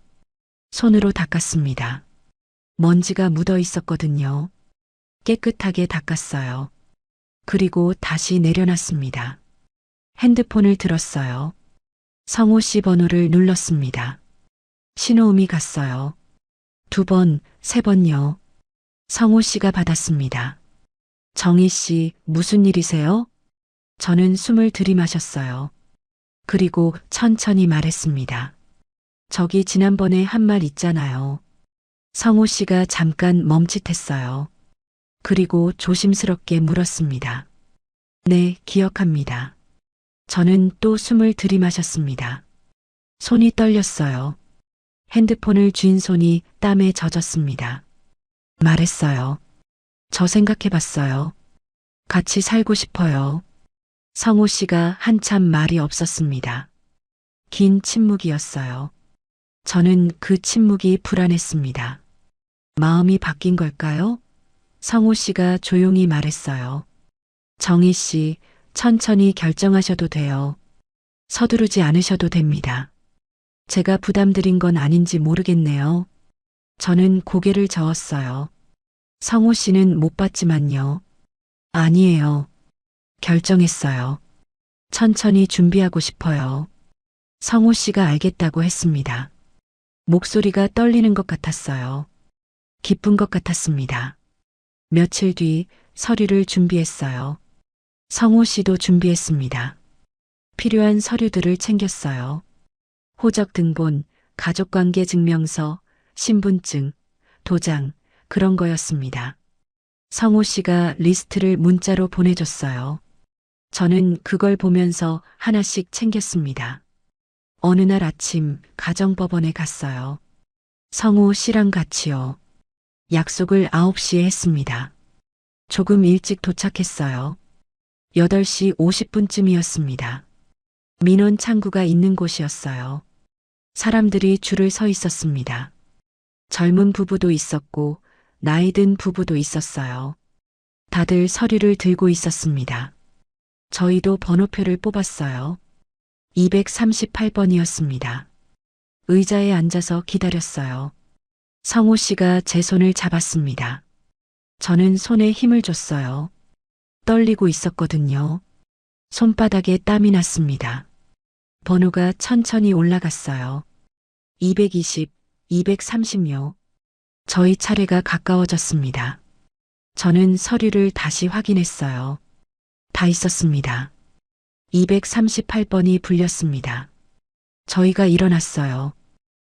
[SPEAKER 2] 손으로 닦았습니다. 먼지가 묻어 있었거든요. 깨끗하게 닦았어요. 그리고 다시 내려놨습니다. 핸드폰을 들었어요. 성호 씨 번호를 눌렀습니다. 신호음이 갔어요. 2번, 3번요. 성호 씨가 받았습니다. 정희 씨, 무슨 일이세요? 저는 숨을 들이마셨어요. 그리고 천천히 말했습니다. 저기 지난번에 한 말 있잖아요. 성호 씨가 잠깐 멈칫했어요. 그리고 조심스럽게 물었습니다. 네, 기억합니다. 저는 또 숨을 들이마셨습니다. 손이 떨렸어요. 핸드폰을 쥔 손이 땀에 젖었습니다. 말했어요. 저 생각해봤어요. 같이 살고 싶어요. 성호 씨가 한참 말이 없었습니다. 긴 침묵이었어요. 저는 그 침묵이 불안했습니다. 마음이 바뀐 걸까요? 성호 씨가 조용히 말했어요. 정희 씨, 천천히 결정하셔도 돼요. 서두르지 않으셔도 됩니다. 제가 부담드린 건 아닌지 모르겠네요. 저는 고개를 저었어요. 성호 씨는 못 봤지만요. 아니에요. 결정했어요. 천천히 준비하고 싶어요. 성호 씨가 알겠다고 했습니다. 목소리가 떨리는 것 같았어요. 기쁜 것 같았습니다. 며칠 뒤 서류를 준비했어요. 성호 씨도 준비했습니다. 필요한 서류들을 챙겼어요. 호적 등본, 가족관계 증명서, 신분증, 도장, 그런 거였습니다. 성호 씨가 리스트를 문자로 보내줬어요. 저는 그걸 보면서 하나씩 챙겼습니다. 어느 날 아침 가정법원에 갔어요. 성호 씨랑 같이요. 약속을 9시에 했습니다. 조금 일찍 도착했어요. 8시 50분쯤이었습니다. 민원 창구가 있는 곳이었어요. 사람들이 줄을 서 있었습니다. 젊은 부부도 있었고 나이 든 부부도 있었어요. 다들 서류를 들고 있었습니다. 저희도 번호표를 뽑았어요. 238번이었습니다. 의자에 앉아서 기다렸어요. 성호 씨가 제 손을 잡았습니다. 저는 손에 힘을 줬어요. 떨리고 있었거든요. 손바닥에 땀이 났습니다. 번호가 천천히 올라갔어요. 220, 230요. 저희 차례가 가까워졌습니다. 저는 서류를 다시 확인했어요. 다 있었습니다. 238번이 불렸습니다. 저희가 일어났어요.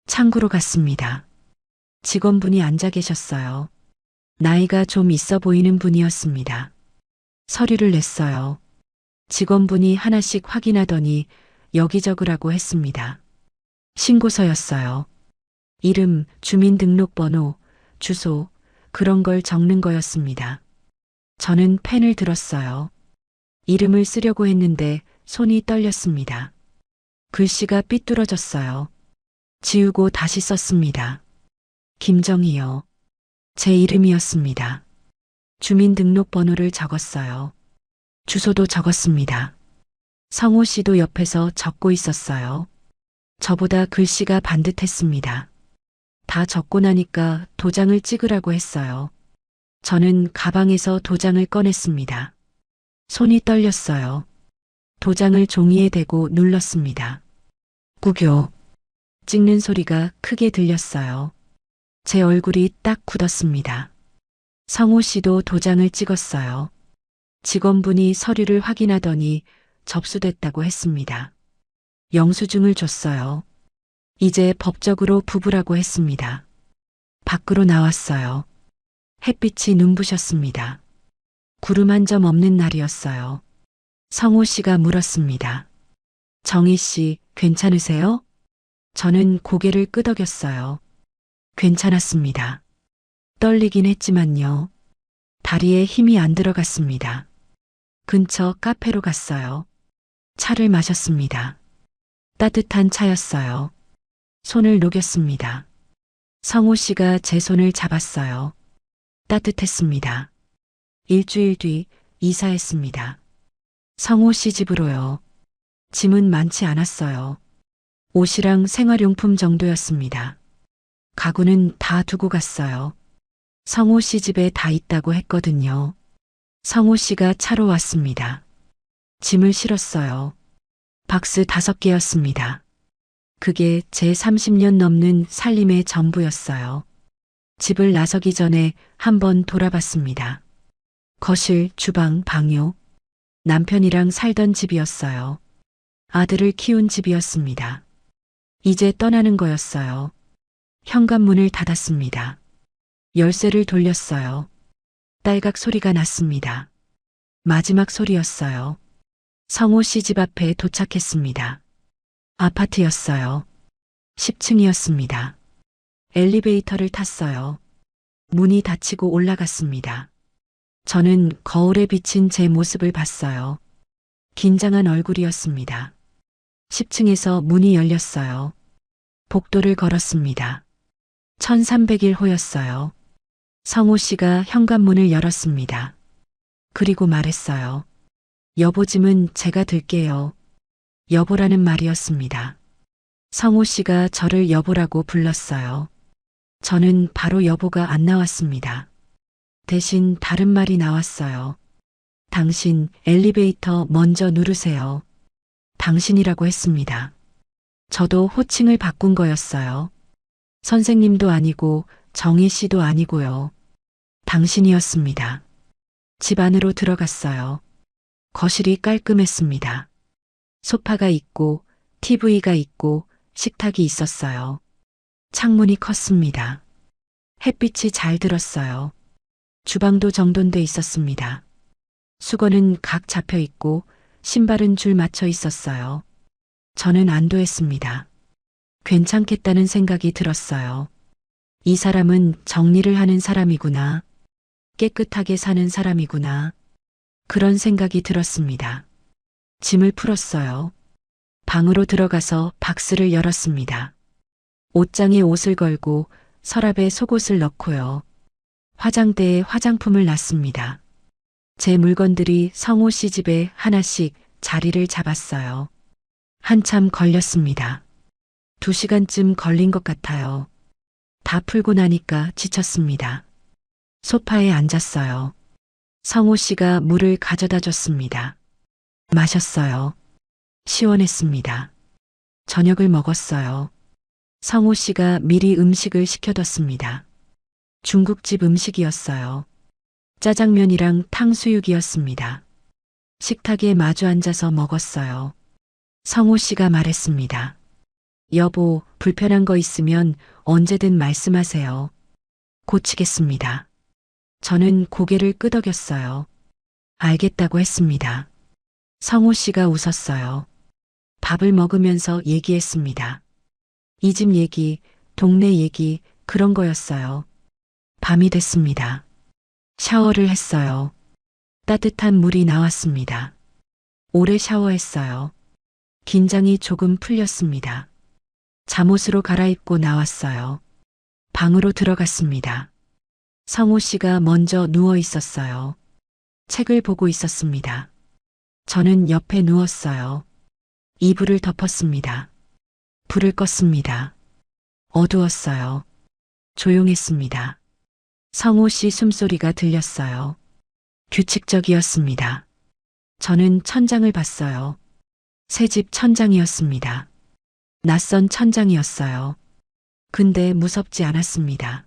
[SPEAKER 2] 창구로 갔습니다. 직원분이 앉아 계셨어요. 나이가 좀 있어 보이는 분이었습니다. 서류를 냈어요. 직원분이 하나씩 확인하더니 여기 적으라고 했습니다. 신고서였어요. 이름, 주민등록번호, 주소, 그런 걸 적는 거였습니다. 저는 펜을 들었어요. 이름을 쓰려고 했는데 손이 떨렸습니다. 글씨가 삐뚤어졌어요. 지우고 다시 썼습니다. 김정희요. 제 이름이었습니다. 주민등록번호를 적었어요. 주소도 적었습니다. 성호 씨도 옆에서 적고 있었어요. 저보다 글씨가 반듯했습니다. 다 적고 나니까 도장을 찍으라고 했어요. 저는 가방에서 도장을 꺼냈습니다. 손이 떨렸어요. 도장을 종이에 대고 눌렀습니다. 구교. 찍는 소리가 크게 들렸어요. 제 얼굴이 딱 굳었습니다. 성호 씨도 도장을 찍었어요. 직원분이 서류를 확인하더니 접수됐다고 했습니다. 영수증을 줬어요. 이제 법적으로 부부라고 했습니다. 밖으로 나왔어요. 햇빛이 눈부셨습니다. 구름 한 점 없는 날이었어요. 성호 씨가 물었습니다. 정희 씨, 괜찮으세요? 저는 고개를 끄덕였어요. 괜찮았습니다. 떨리긴 했지만요. 다리에 힘이 안 들어갔습니다. 근처 카페로 갔어요. 차를 마셨습니다. 따뜻한 차였어요. 손을 녹였습니다. 성호 씨가 제 손을 잡았어요. 따뜻했습니다. 일주일 뒤 이사했습니다. 성호 씨 집으로요. 짐은 많지 않았어요. 옷이랑 생활용품 정도였습니다. 가구는 다 두고 갔어요. 성호 씨 집에 다 있다고 했거든요. 성호 씨가 차로 왔습니다. 짐을 실었어요. 박스 5개였습니다. 그게 제 30년 넘는 살림의 전부였어요. 집을 나서기 전에 한번 돌아봤습니다. 거실, 주방, 방요. 남편이랑 살던 집이었어요. 아들을 키운 집이었습니다. 이제 떠나는 거였어요. 현관문을 닫았습니다. 열쇠를 돌렸어요. 딸각 소리가 났습니다. 마지막 소리였어요. 성호 씨 집 앞에 도착했습니다. 아파트였어요. 10층이었습니다. 엘리베이터를 탔어요. 문이 닫히고 올라갔습니다. 저는 거울에 비친 제 모습을 봤어요. 긴장한 얼굴이었습니다. 10층에서 문이 열렸어요. 복도를 걸었습니다. 1301호였어요. 성호 씨가 현관문을 열었습니다. 그리고 말했어요. 여보 짐은 제가 들게요. 여보라는 말이었습니다. 성호 씨가 저를 여보라고 불렀어요. 저는 바로 여보가 안 나왔습니다. 대신 다른 말이 나왔어요. 당신 엘리베이터 먼저 누르세요. 당신이라고 했습니다. 저도 호칭을 바꾼 거였어요. 선생님도 아니고 정희 씨도 아니고요. 당신이었습니다. 집 안으로 들어갔어요. 거실이 깔끔했습니다. 소파가 있고 TV가 있고 식탁이 있었어요. 창문이 컸습니다. 햇빛이 잘 들었어요. 주방도 정돈돼 있었습니다. 수건은 각 잡혀 있고 신발은 줄 맞춰 있었어요. 저는 안도했습니다. 괜찮겠다는 생각이 들었어요. 이 사람은 정리를 하는 사람이구나. 깨끗하게 사는 사람이구나. 그런 생각이 들었습니다. 짐을 풀었어요. 방으로 들어가서 박스를 열었습니다. 옷장에 옷을 걸고 서랍에 속옷을 넣고요. 화장대에 화장품을 놨습니다. 제 물건들이 성호 씨 집에 하나씩 자리를 잡았어요. 한참 걸렸습니다. 2시간쯤 걸린 것 같아요. 다 풀고 나니까 지쳤습니다. 소파에 앉았어요. 성호 씨가 물을 가져다 줬습니다. 마셨어요. 시원했습니다. 저녁을 먹었어요. 성호 씨가 미리 음식을 시켜뒀습니다. 중국집 음식이었어요. 짜장면이랑 탕수육이었습니다. 식탁에 마주 앉아서 먹었어요. 성호 씨가 말했습니다. 여보, 불편한 거 있으면 언제든 말씀하세요. 고치겠습니다. 저는 고개를 끄덕였어요. 알겠다고 했습니다. 성호 씨가 웃었어요. 밥을 먹으면서 얘기했습니다. 이 집 얘기, 동네 얘기, 그런 거였어요. 밤이 됐습니다. 샤워를 했어요. 따뜻한 물이 나왔습니다. 오래 샤워했어요. 긴장이 조금 풀렸습니다. 잠옷으로 갈아입고 나왔어요. 방으로 들어갔습니다. 성호 씨가 먼저 누워 있었어요. 책을 보고 있었습니다. 저는 옆에 누웠어요. 이불을 덮었습니다. 불을 껐습니다. 어두웠어요. 조용했습니다. 성호 씨 숨소리가 들렸어요. 규칙적이었습니다. 저는 천장을 봤어요. 새집 천장이었습니다. 낯선 천장이었어요. 근데 무섭지 않았습니다.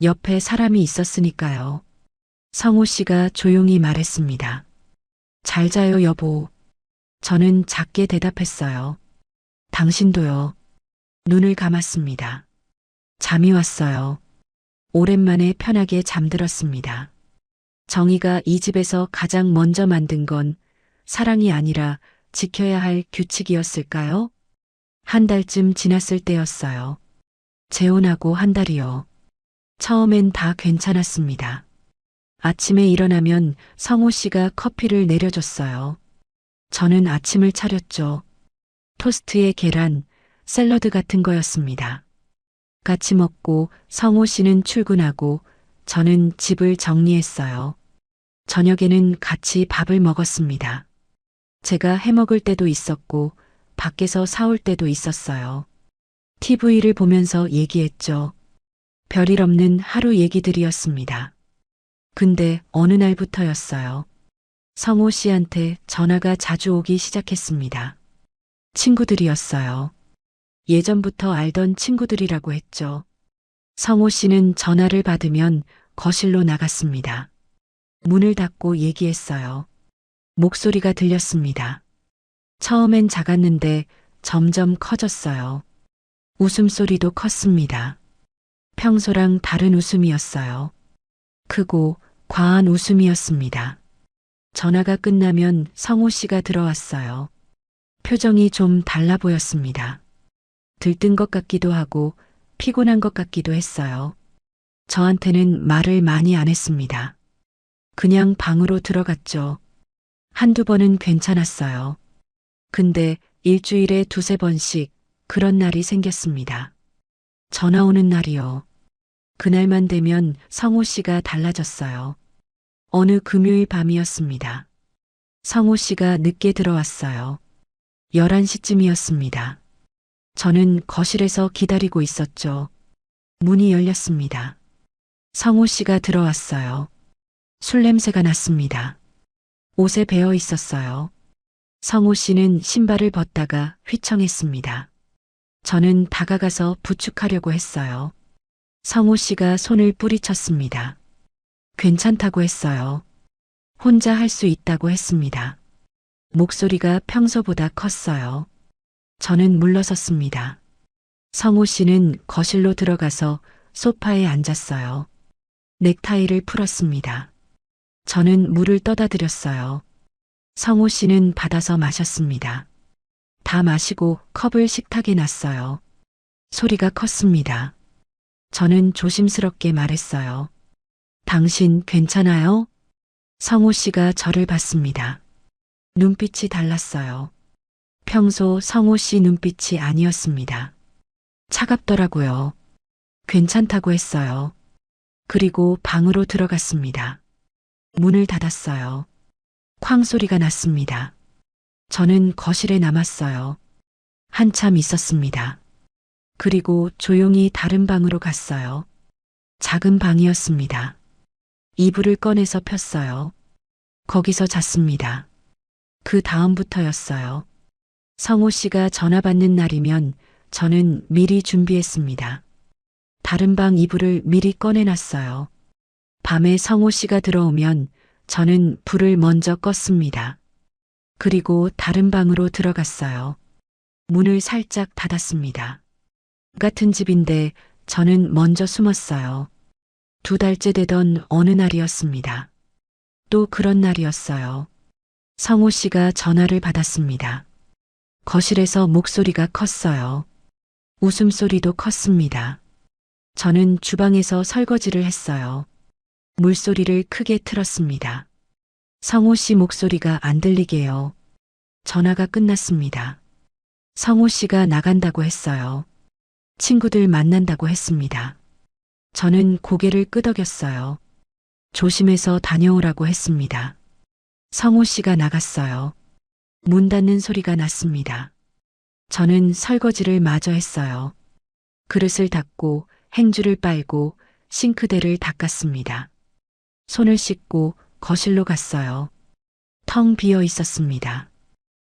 [SPEAKER 2] 옆에 사람이 있었으니까요. 성호 씨가 조용히 말했습니다. 잘 자요, 여보. 저는 작게 대답했어요. 당신도요. 눈을 감았습니다. 잠이 왔어요. 오랜만에 편하게 잠들었습니다. 정희가 이 집에서 가장 먼저 만든 건 사랑이 아니라 지켜야 할 규칙이었을까요? 한 달쯤 지났을 때였어요. 재혼하고 한 달이요. 처음엔 다 괜찮았습니다. 아침에 일어나면 성호 씨가 커피를 내려줬어요. 저는 아침을 차렸죠. 토스트에 계란, 샐러드 같은 거였습니다. 같이 먹고 성호 씨는 출근하고 저는 집을 정리했어요. 저녁에는 같이 밥을 먹었습니다. 제가 해먹을 때도 있었고 밖에서 사올 때도 있었어요. TV를 보면서 얘기했죠. 별일 없는 하루 얘기들이었습니다. 근데 어느 날부터였어요. 성호 씨한테 전화가 자주 오기 시작했습니다. 친구들이었어요. 예전부터 알던 친구들이라고 했죠. 성호 씨는 전화를 받으면 거실로 나갔습니다. 문을 닫고 얘기했어요. 목소리가 들렸습니다. 처음엔 작았는데 점점 커졌어요. 웃음소리도 컸습니다. 평소랑 다른 웃음이었어요. 크고 과한 웃음이었습니다. 전화가 끝나면 성호 씨가 들어왔어요. 표정이 좀 달라 보였습니다. 들뜬 것 같기도 하고 피곤한 것 같기도 했어요. 저한테는 말을 많이 안 했습니다. 그냥 방으로 들어갔죠. 한두 번은 괜찮았어요. 근데 일주일에 2~3번씩 그런 날이 생겼습니다. 전화 오는 날이요. 그날만 되면 성호 씨가 달라졌어요. 어느 금요일 밤이었습니다. 성호 씨가 늦게 들어왔어요. 11시쯤이었습니다. 저는 거실에서 기다리고 있었죠. 문이 열렸습니다. 성호 씨가 들어왔어요. 술 냄새가 났습니다. 옷에 배어 있었어요. 성호 씨는 신발을 벗다가 휘청했습니다. 저는 다가가서 부축하려고 했어요. 성호 씨가 손을 뿌리쳤습니다. 괜찮다고 했어요. 혼자 할 수 있다고 했습니다. 목소리가 평소보다 컸어요. 저는 물러섰습니다. 성호 씨는 거실로 들어가서 소파에 앉았어요. 넥타이를 풀었습니다. 저는 물을 떠다 드렸어요. 성호 씨는 받아서 마셨습니다. 다 마시고 컵을 식탁에 놨어요. 소리가 컸습니다. 저는 조심스럽게 말했어요. 당신 괜찮아요? 성호 씨가 저를 봤습니다. 눈빛이 달랐어요. 평소 성호 씨 눈빛이 아니었습니다. 차갑더라고요. 괜찮다고 했어요. 그리고 방으로 들어갔습니다. 문을 닫았어요. 쾅 소리가 났습니다. 저는 거실에 남았어요. 한참 있었습니다. 그리고 조용히 다른 방으로 갔어요. 작은 방이었습니다. 이불을 꺼내서 폈어요. 거기서 잤습니다. 그 다음부터였어요. 성호 씨가 전화 받는 날이면 저는 미리 준비했습니다. 다른 방 이불을 미리 꺼내놨어요. 밤에 성호 씨가 들어오면 저는 불을 먼저 껐습니다. 그리고 다른 방으로 들어갔어요. 문을 살짝 닫았습니다. 같은 집인데 저는 먼저 숨었어요. 2달째 되던 어느 날이었습니다. 또 그런 날이었어요. 성호 씨가 전화를 받았습니다. 거실에서 목소리가 컸어요. 웃음소리도 컸습니다. 저는 주방에서 설거지를 했어요. 물소리를 크게 틀었습니다. 성호 씨 목소리가 안 들리게요. 전화가 끝났습니다. 성호 씨가 나간다고 했어요. 친구들 만난다고 했습니다. 저는 고개를 끄덕였어요. 조심해서 다녀오라고 했습니다. 성호 씨가 나갔어요. 문 닫는 소리가 났습니다. 저는 설거지를 마저 했어요. 그릇을 닦고 행주를 빨고 싱크대를 닦았습니다. 손을 씻고 거실로 갔어요. 텅 비어 있었습니다.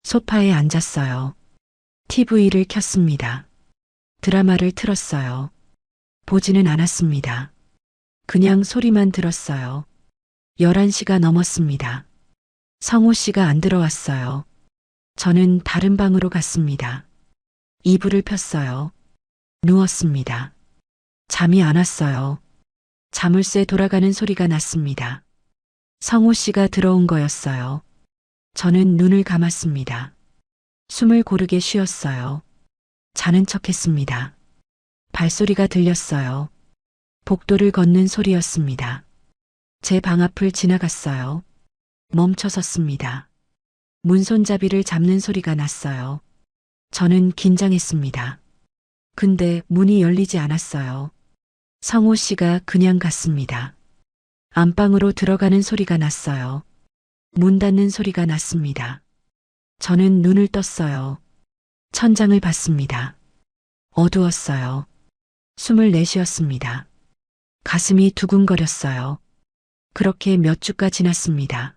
[SPEAKER 2] 소파에 앉았어요. TV를 켰습니다. 드라마를 틀었어요. 보지는 않았습니다. 그냥 소리만 들었어요. 11시가 넘었습니다. 성호 씨가 안 들어왔어요. 저는 다른 방으로 갔습니다. 이불을 폈어요. 누웠습니다. 잠이 안 왔어요. 자물쇠 돌아가는 소리가 났습니다. 성호 씨가 들어온 거였어요. 저는 눈을 감았습니다. 숨을 고르게 쉬었어요. 자는 척 했습니다. 발소리가 들렸어요. 복도를 걷는 소리였습니다. 제 방 앞을 지나갔어요. 멈춰 섰습니다. 문손잡이를 잡는 소리가 났어요. 저는 긴장했습니다. 근데 문이 열리지 않았어요. 성호 씨가 그냥 갔습니다. 안방으로 들어가는 소리가 났어요. 문 닫는 소리가 났습니다. 저는 눈을 떴어요. 천장을 봤습니다. 어두웠어요. 숨을 내쉬었습니다. 가슴이 두근거렸어요. 그렇게 몇 주가 지났습니다.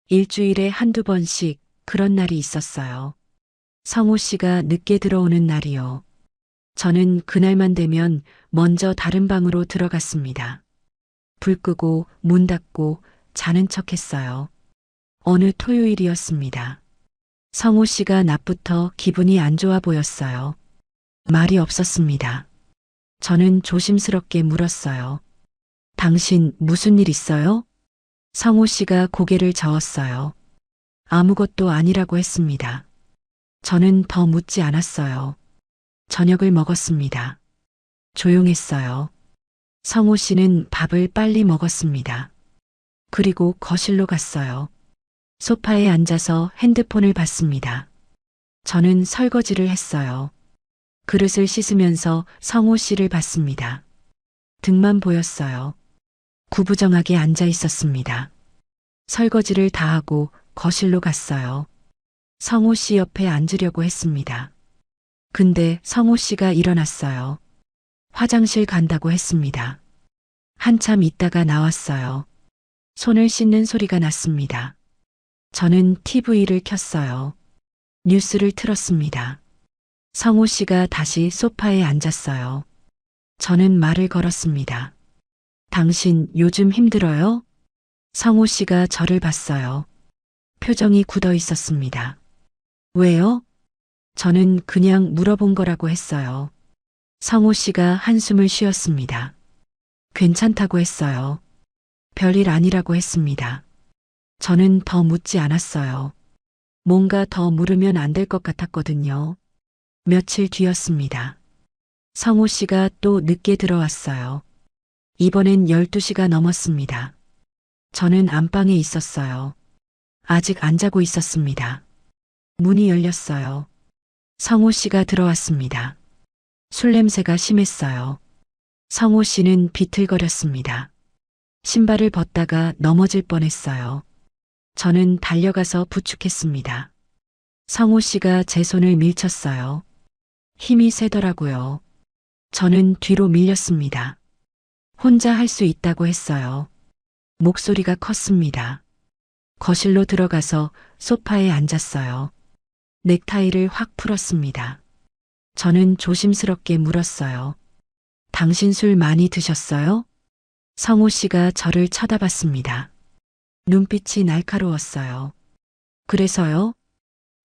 [SPEAKER 2] 일주일에 한두 번씩 그런 날이 있었어요. 성호 씨가 늦게 들어오는 날이요. 저는 그날만 되면 먼저 다른 방으로 들어갔습니다. 불 끄고 문 닫고 자는 척 했어요. 어느 토요일이었습니다. 성호 씨가 낮부터 기분이 안 좋아 보였어요. 말이 없었습니다. 저는 조심스럽게 물었어요. 당신 무슨 일 있어요? 성호 씨가 고개를 저었어요. 아무것도 아니라고 했습니다. 저는 더 묻지 않았어요. 저녁을 먹었습니다. 조용했어요. 성호 씨는 밥을 빨리 먹었습니다. 그리고 거실로 갔어요. 소파에 앉아서 핸드폰을 봤습니다. 저는 설거지를 했어요. 그릇을 씻으면서 성호 씨를 봤습니다. 등만 보였어요. 구부정하게 앉아 있었습니다. 설거지를 다 하고 거실로 갔어요. 성호 씨 옆에 앉으려고 했습니다. 근데 성호 씨가 일어났어요. 화장실 간다고 했습니다. 한참 있다가 나왔어요. 손을 씻는 소리가 났습니다. 저는 TV를 켰어요. 뉴스를 틀었습니다. 성호 씨가 다시 소파에 앉았어요. 저는 말을 걸었습니다. 당신 요즘 힘들어요? 성호 씨가 저를 봤어요. 표정이 굳어 있었습니다. 왜요? 저는 그냥 물어본 거라고 했어요. 성호 씨가 한숨을 쉬었습니다. 괜찮다고 했어요. 별일 아니라고 했습니다. 저는 더 묻지 않았어요. 뭔가 더 물으면 안 될 것 같았거든요. 며칠 뒤였습니다. 성호 씨가 또 늦게 들어왔어요. 이번엔 12시가 넘었습니다. 저는 안방에 있었어요. 아직 안 자고 있었습니다. 문이 열렸어요. 성호 씨가 들어왔습니다. 술 냄새가 심했어요. 성호 씨는 비틀거렸습니다. 신발을 벗다가 넘어질 뻔했어요. 저는 달려가서 부축했습니다. 성호 씨가 제 손을 밀쳤어요. 힘이 세더라고요. 저는 뒤로 밀렸습니다. 혼자 할 수 있다고 했어요. 목소리가 컸습니다. 거실로 들어가서 소파에 앉았어요. 넥타이를 확 풀었습니다. 저는 조심스럽게 물었어요. 당신 술 많이 드셨어요? 성호 씨가 저를 쳐다봤습니다. 눈빛이 날카로웠어요. 그래서요?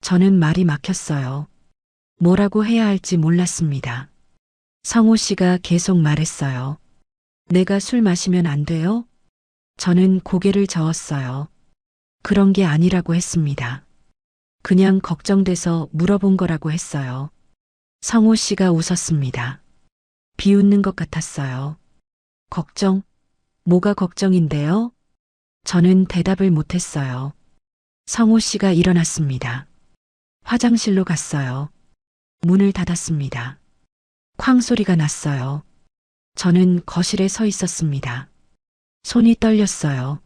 [SPEAKER 2] 저는 말이 막혔어요. 뭐라고 해야 할지 몰랐습니다. 성호 씨가 계속 말했어요. 내가 술 마시면 안 돼요? 저는 고개를 저었어요. 그런 게 아니라고 했습니다. 그냥 걱정돼서 물어본 거라고 했어요. 성호 씨가 웃었습니다. 비웃는 것 같았어요. 걱정? 뭐가 걱정인데요? 저는 대답을 못했어요. 성호 씨가 일어났습니다. 화장실로 갔어요. 문을 닫았습니다. 쾅 소리가 났어요. 저는 거실에 서 있었습니다. 손이 떨렸어요.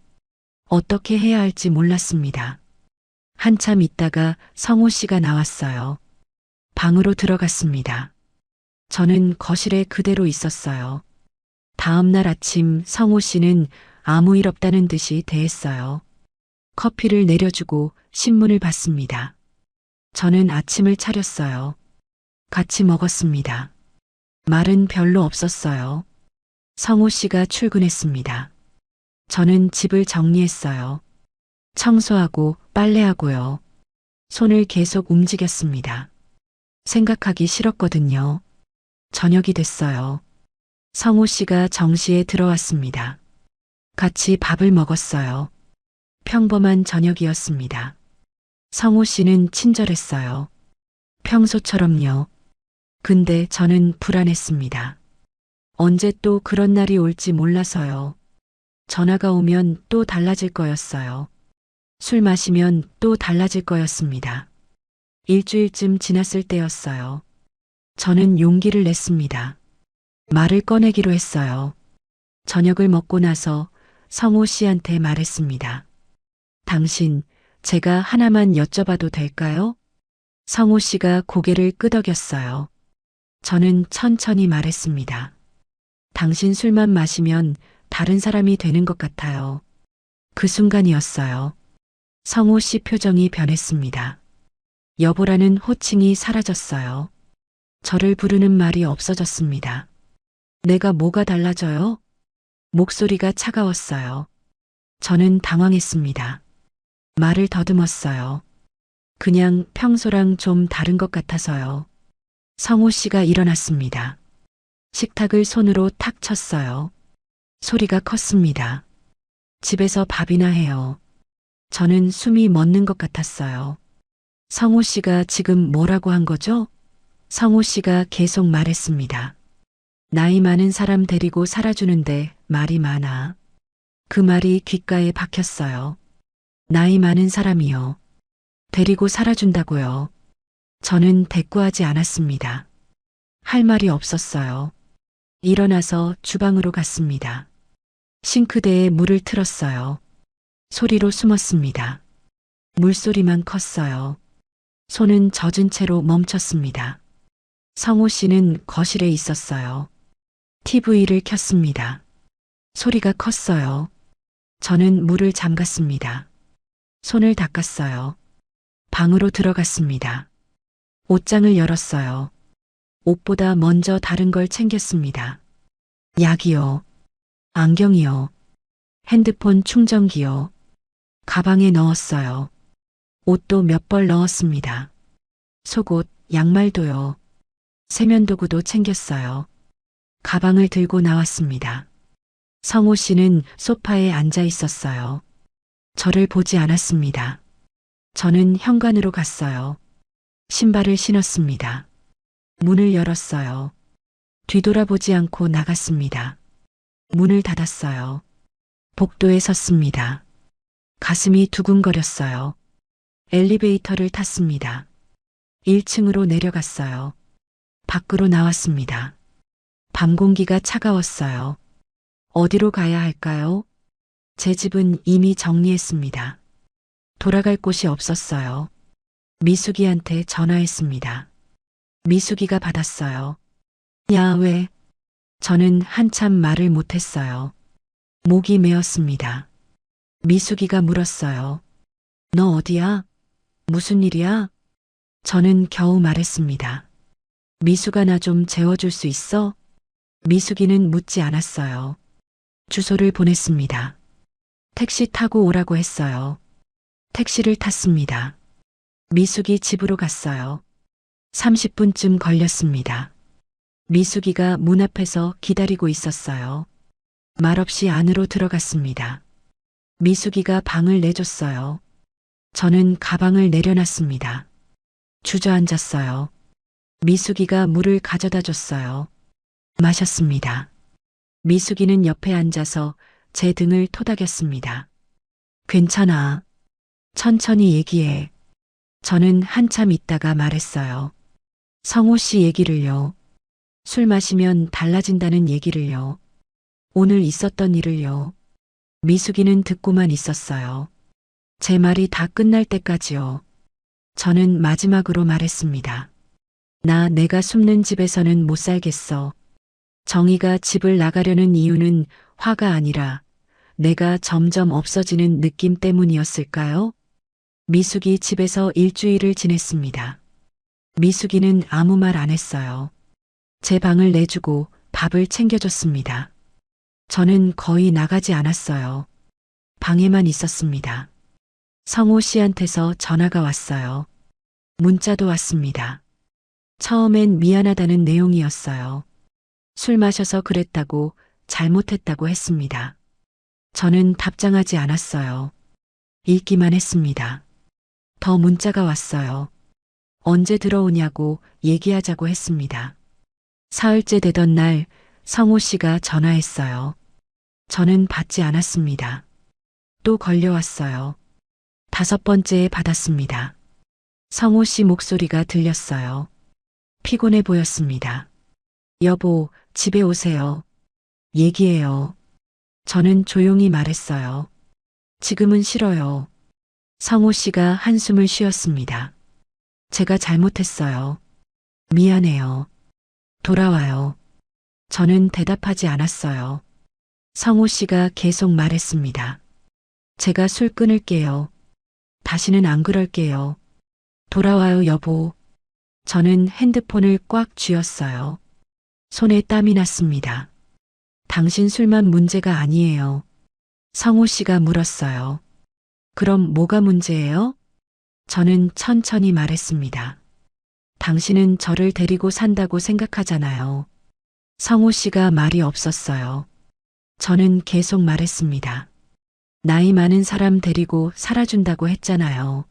[SPEAKER 2] 어떻게 해야 할지 몰랐습니다. 한참 있다가 성호 씨가 나왔어요. 방으로 들어갔습니다. 저는 거실에 그대로 있었어요. 다음 날 아침 성호 씨는 아무 일 없다는 듯이 대했어요. 커피를 내려주고 신문을 봤습니다. 저는 아침을 차렸어요. 같이 먹었습니다. 말은 별로 없었어요. 성호 씨가 출근했습니다. 저는 집을 정리했어요. 청소하고 빨래하고요. 손을 계속 움직였습니다. 생각하기 싫었거든요. 저녁이 됐어요. 성호 씨가 정시에 들어왔습니다. 같이 밥을 먹었어요. 평범한 저녁이었습니다. 성호 씨는 친절했어요. 평소처럼요. 근데 저는 불안했습니다. 언제 또 그런 날이 올지 몰라서요. 전화가 오면 또 달라질 거였어요. 술 마시면 또 달라질 거였습니다. 일주일쯤 지났을 때였어요. 저는 용기를 냈습니다. 말을 꺼내기로 했어요. 저녁을 먹고 나서 성호 씨한테 말했습니다. 당신, 제가 하나만 여쭤봐도 될까요? 성호 씨가 고개를 끄덕였어요. 저는 천천히 말했습니다. 당신 술만 마시면 다른 사람이 되는 것 같아요. 그 순간이었어요. 성호 씨 표정이 변했습니다. 여보라는 호칭이 사라졌어요. 저를 부르는 말이 없어졌습니다. 내가 뭐가 달라져요? 목소리가 차가웠어요. 저는 당황했습니다. 말을 더듬었어요. 그냥 평소랑 좀 다른 것 같아서요. 성호 씨가 일어났습니다. 식탁을 손으로 탁 쳤어요. 소리가 컸습니다. 집에서 밥이나 해요. 저는 숨이 멎는 것 같았어요. 성호 씨가 지금 뭐라고 한 거죠? 성호 씨가 계속 말했습니다. 나이 많은 사람 데리고 살아주는데 말이 많아. 그 말이 귓가에 박혔어요. 나이 많은 사람이요. 데리고 살아준다고요. 저는 대꾸하지 않았습니다. 할 말이 없었어요. 일어나서 주방으로 갔습니다. 싱크대에 물을 틀었어요. 소리로 숨었습니다. 물소리만 컸어요. 손은 젖은 채로 멈췄습니다. 성호 씨는 거실에 있었어요. TV를 켰습니다. 소리가 컸어요. 저는 물을 잠갔습니다. 손을 닦았어요. 방으로 들어갔습니다. 옷장을 열었어요. 옷보다 먼저 다른 걸 챙겼습니다. 약이요. 안경이요. 핸드폰 충전기요. 가방에 넣었어요. 옷도 몇 벌 넣었습니다. 속옷, 양말도요. 세면도구도 챙겼어요. 가방을 들고 나왔습니다. 성호 씨는 소파에 앉아 있었어요. 저를 보지 않았습니다. 저는 현관으로 갔어요. 신발을 신었습니다. 문을 열었어요. 뒤돌아보지 않고 나갔습니다. 문을 닫았어요. 복도에 섰습니다. 가슴이 두근거렸어요. 엘리베이터를 탔습니다. 1층으로 내려갔어요. 밖으로 나왔습니다. 밤 공기가 차가웠어요. 어디로 가야 할까요? 제 집은 이미 정리했습니다. 돌아갈 곳이 없었어요. 미숙이한테 전화했습니다. 미숙이가 받았어요. 야, 왜? 저는 한참 말을 못했어요. 목이 메었습니다. 미숙이가 물었어요. 너 어디야? 무슨 일이야? 저는 겨우 말했습니다. 미숙아, 나 좀 재워줄 수 있어? 미숙이는 묻지 않았어요. 주소를 보냈습니다. 택시 타고 오라고 했어요. 택시를 탔습니다. 미숙이 집으로 갔어요. 30분쯤 걸렸습니다. 미숙이가 문 앞에서 기다리고 있었어요. 말없이 안으로 들어갔습니다. 미숙이가 방을 내줬어요. 저는 가방을 내려놨습니다. 주저앉았어요. 미숙이가 물을 가져다 줬어요. 마셨습니다. 미숙이는 옆에 앉아서 제 등을 토닥였습니다. 괜찮아. 천천히 얘기해. 저는 한참 있다가 말했어요. 성호 씨 얘기를요. 술 마시면 달라진다는 얘기를요. 오늘 있었던 일을요. 미숙이는 듣고만 있었어요. 제 말이 다 끝날 때까지요. 저는 마지막으로 말했습니다. 내가 숨는 집에서는 못 살겠어. 정희가 집을 나가려는 이유는 화가 아니라 내가 점점 없어지는 느낌 때문이었을까요? 미숙이 집에서 일주일을 지냈습니다. 미숙이는 아무 말 안 했어요. 제 방을 내주고 밥을 챙겨줬습니다. 저는 거의 나가지 않았어요. 방에만 있었습니다. 성호 씨한테서 전화가 왔어요. 문자도 왔습니다. 처음엔 미안하다는 내용이었어요. 술 마셔서 그랬다고, 잘못했다고 했습니다. 저는 답장하지 않았어요. 읽기만 했습니다. 더 문자가 왔어요. 언제 들어오냐고 얘기하자고 했습니다. 사흘째 되던 날 성호 씨가 전화했어요. 저는 받지 않았습니다. 또 걸려왔어요. 5번째에 받았습니다. 성호 씨 목소리가 들렸어요. 피곤해 보였습니다. 여보, 집에 오세요. 얘기해요. 저는 조용히 말했어요. 지금은 싫어요. 성호 씨가 한숨을 쉬었습니다. 제가 잘못했어요. 미안해요. 돌아와요. 저는 대답하지 않았어요. 성호 씨가 계속 말했습니다. 제가 술 끊을게요. 다시는 안 그럴게요. 돌아와요, 여보. 저는 핸드폰을 꽉 쥐었어요. 손에 땀이 났습니다. 당신 술만 문제가 아니에요. 성호 씨가 물었어요. 그럼 뭐가 문제예요? 저는 천천히 말했습니다. 당신은 저를 데리고 산다고 생각하잖아요. 성호 씨가 말이 없었어요. 저는 계속 말했습니다. 나이 많은 사람 데리고 살아준다고 했잖아요.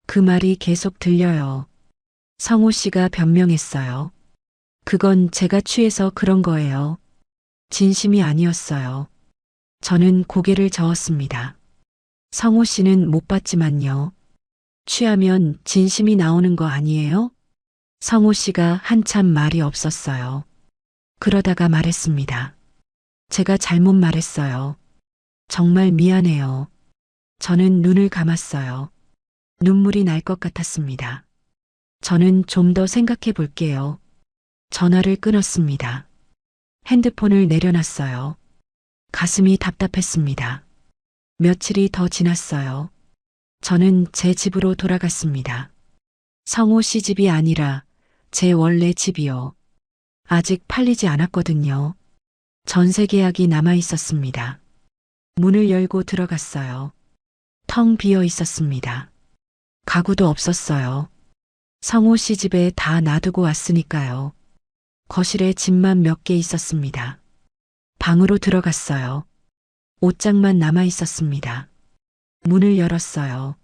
[SPEAKER 2] 그 말이 계속 들려요. 성호 씨가 변명했어요. 그건 제가 취해서 그런 거예요. 진심이 아니었어요. 저는 고개를 저었습니다. 성호 씨는 못 봤지만요. 취하면 진심이 나오는 거 아니에요? 성호 씨가 한참 말이 없었어요. 그러다가 말했습니다. 제가 잘못 말했어요. 정말 미안해요. 저는 눈을 감았어요. 눈물이 날 것 같았습니다. 저는 좀 더 생각해 볼게요. 전화를 끊었습니다. 핸드폰을 내려놨어요. 가슴이 답답했습니다. 며칠이 더 지났어요. 저는 제 집으로 돌아갔습니다. 성호 씨 집이 아니라 제 원래 집이요. 아직 팔리지 않았거든요. 전세 계약이 남아 있었습니다. 문을 열고 들어갔어요. 텅 비어 있었습니다. 가구도 없었어요. 성호 씨 집에 다 놔두고 왔으니까요. 거실에 짐만 몇 개 있었습니다. 방으로 들어갔어요. 옷장만 남아 있었습니다. 문을 열었어요.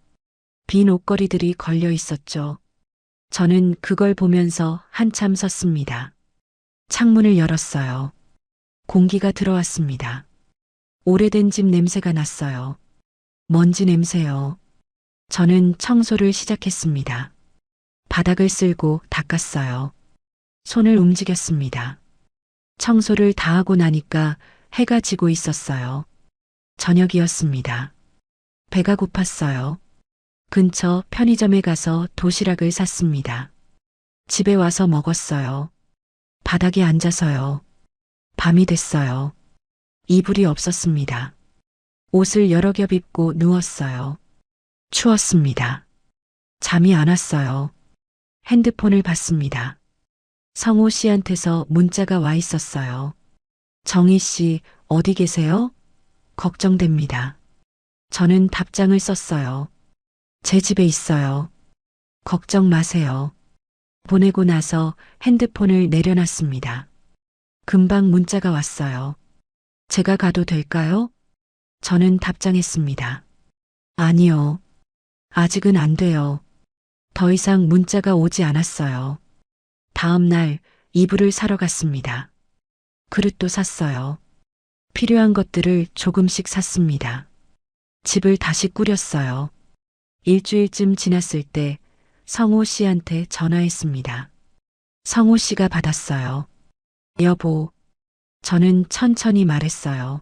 [SPEAKER 2] 빈 옷걸이들이 걸려 있었죠. 저는 그걸 보면서 한참 섰습니다. 창문을 열었어요. 공기가 들어왔습니다. 오래된 집 냄새가 났어요. 먼지 냄새요. 저는 청소를 시작했습니다. 바닥을 쓸고 닦았어요. 손을 움직였습니다. 청소를 다 하고 나니까 해가 지고 있었어요. 저녁이었습니다. 배가 고팠어요. 근처 편의점에 가서 도시락을 샀습니다. 집에 와서 먹었어요. 바닥에 앉아서요. 밤이 됐어요. 이불이 없었습니다. 옷을 여러 겹 입고 누웠어요. 추웠습니다. 잠이 안 왔어요. 핸드폰을 봤습니다. 성호 씨한테서 문자가 와 있었어요. 정희 씨, 어디 계세요? 걱정됩니다. 저는 답장을 썼어요. 제 집에 있어요. 걱정 마세요. 보내고 나서 핸드폰을 내려놨습니다. 금방 문자가 왔어요. 제가 가도 될까요? 저는 답장했습니다. 아니요. 아직은 안 돼요. 더 이상 문자가 오지 않았어요. 다음 날 이불을 사러 갔습니다. 그릇도 샀어요. 필요한 것들을 조금씩 샀습니다. 집을 다시 꾸렸어요. 일주일쯤 지났을 때 성호 씨한테 전화했습니다. 성호 씨가 받았어요. 여보, 저는 천천히 말했어요.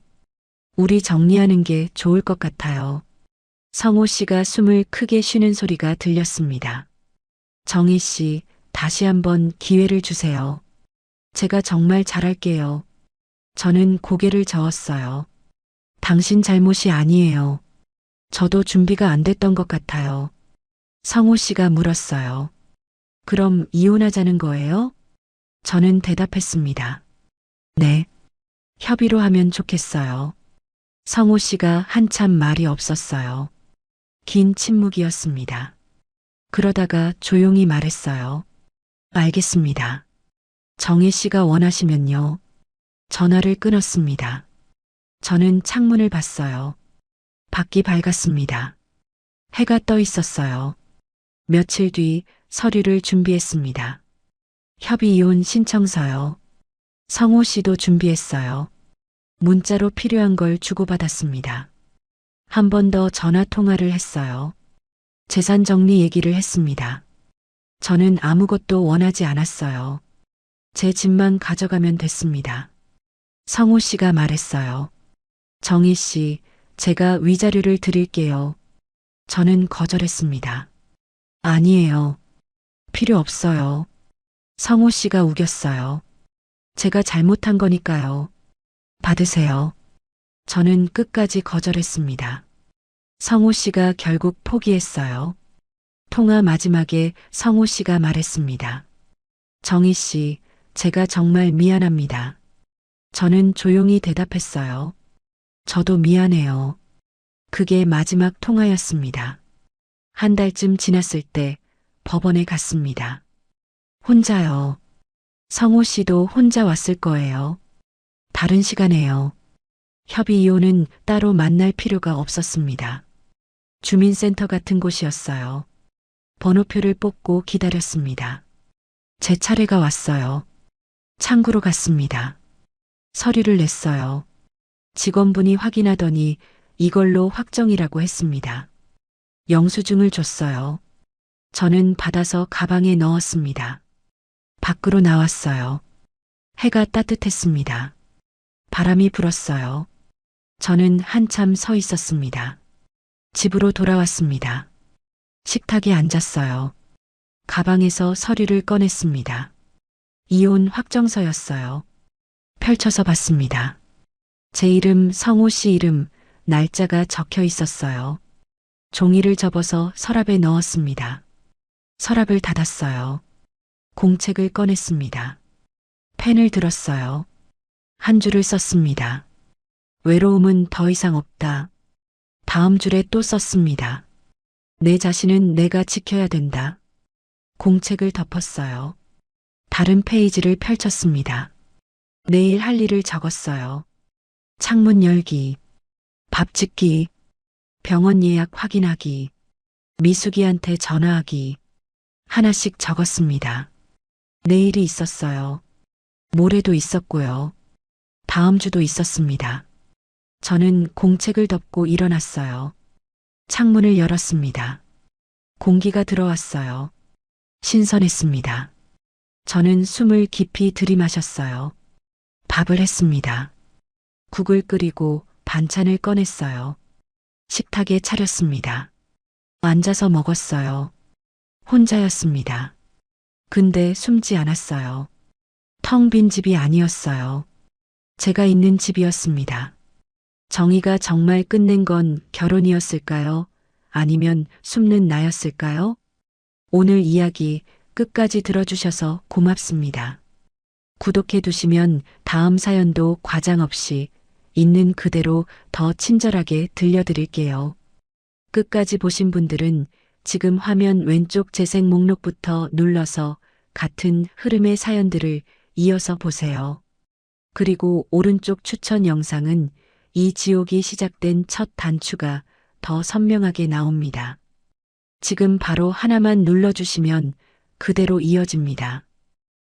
[SPEAKER 2] 우리 정리하는 게 좋을 것 같아요. 성호 씨가 숨을 크게 쉬는 소리가 들렸습니다. 정희 씨, 다시 한번 기회를 주세요. 제가 정말 잘할게요. 저는 고개를 저었어요. 당신 잘못이 아니에요. 저도 준비가 안 됐던 것 같아요. 성호 씨가 물었어요. 그럼 이혼하자는 거예요? 저는 대답했습니다. 네. 협의로 하면 좋겠어요. 성호 씨가 한참 말이 없었어요. 긴 침묵이었습니다. 그러다가 조용히 말했어요. 알겠습니다. 정희 씨가 원하시면요. 전화를 끊었습니다. 저는 창문을 봤어요. 밖이 밝았습니다. 해가 떠 있었어요. 며칠 뒤 서류를 준비했습니다. 협의 이혼 신청서요. 성호 씨도 준비했어요. 문자로 필요한 걸 주고받았습니다. 한 번 더 전화 통화를 했어요. 재산 정리 얘기를 했습니다. 저는 아무것도 원하지 않았어요. 제 집만 가져가면 됐습니다. 성호 씨가 말했어요. 정희 씨, 제가 위자료를 드릴게요. 저는 거절했습니다. 아니에요. 필요 없어요. 성호 씨가 우겼어요. 제가 잘못한 거니까요. 받으세요. 저는 끝까지 거절했습니다. 성호 씨가 결국 포기했어요. 통화 마지막에 성호 씨가 말했습니다. 정희 씨, 제가 정말 미안합니다. 저는 조용히 대답했어요. 저도 미안해요. 그게 마지막 통화였습니다. 한 달쯤 지났을 때 법원에 갔습니다. 혼자요. 성호 씨도 혼자 왔을 거예요. 다른 시간에요. 협의 이혼은 따로 만날 필요가 없었습니다. 주민센터 같은 곳이었어요. 번호표를 뽑고 기다렸습니다. 제 차례가 왔어요. 창구로 갔습니다. 서류를 냈어요. 직원분이 확인하더니 이걸로 확정이라고 했습니다. 영수증을 줬어요. 저는 받아서 가방에 넣었습니다. 밖으로 나왔어요. 해가 따뜻했습니다. 바람이 불었어요. 저는 한참 서 있었습니다. 집으로 돌아왔습니다. 식탁에 앉았어요. 가방에서 서류를 꺼냈습니다. 이혼 확정서였어요. 펼쳐서 봤습니다. 제 이름, 성호 씨 이름, 날짜가 적혀 있었어요. 종이를 접어서 서랍에 넣었습니다. 서랍을 닫았어요. 공책을 꺼냈습니다. 펜을 들었어요. 한 줄을 썼습니다. 외로움은 더 이상 없다. 다음 줄에 또 썼습니다. 내 자신은 내가 지켜야 된다. 공책을 덮었어요. 다른 페이지를 펼쳤습니다. 내일 할 일을 적었어요. 창문 열기, 밥 짓기, 병원 예약 확인하기, 미숙이한테 전화하기. 하나씩 적었습니다. 내일이 있었어요. 모레도 있었고요. 다음 주도 있었습니다. 저는 공책을 덮고 일어났어요. 창문을 열었습니다. 공기가 들어왔어요. 신선했습니다. 저는 숨을 깊이 들이마셨어요. 밥을 했습니다. 국을 끓이고 반찬을 꺼냈어요. 식탁에 차렸습니다. 앉아서 먹었어요. 혼자였습니다. 근데 숨지 않았어요. 텅 빈 집이 아니었어요. 제가 있는 집이었습니다. 정희가 정말 끝낸 건 결혼이었을까요? 아니면 숨는 나였을까요? 오늘 이야기 끝까지 들어주셔서 고맙습니다. 구독해 두시면 다음 사연도 과장 없이 있는 그대로 더 친절하게 들려드릴게요. 끝까지 보신 분들은 지금 화면 왼쪽 재생 목록부터 눌러서 같은 흐름의 사연들을 이어서 보세요. 그리고 오른쪽 추천 영상은 이 지옥이 시작된 첫 단추가 더 선명하게 나옵니다. 지금 바로 하나만 눌러주시면 그대로 이어집니다.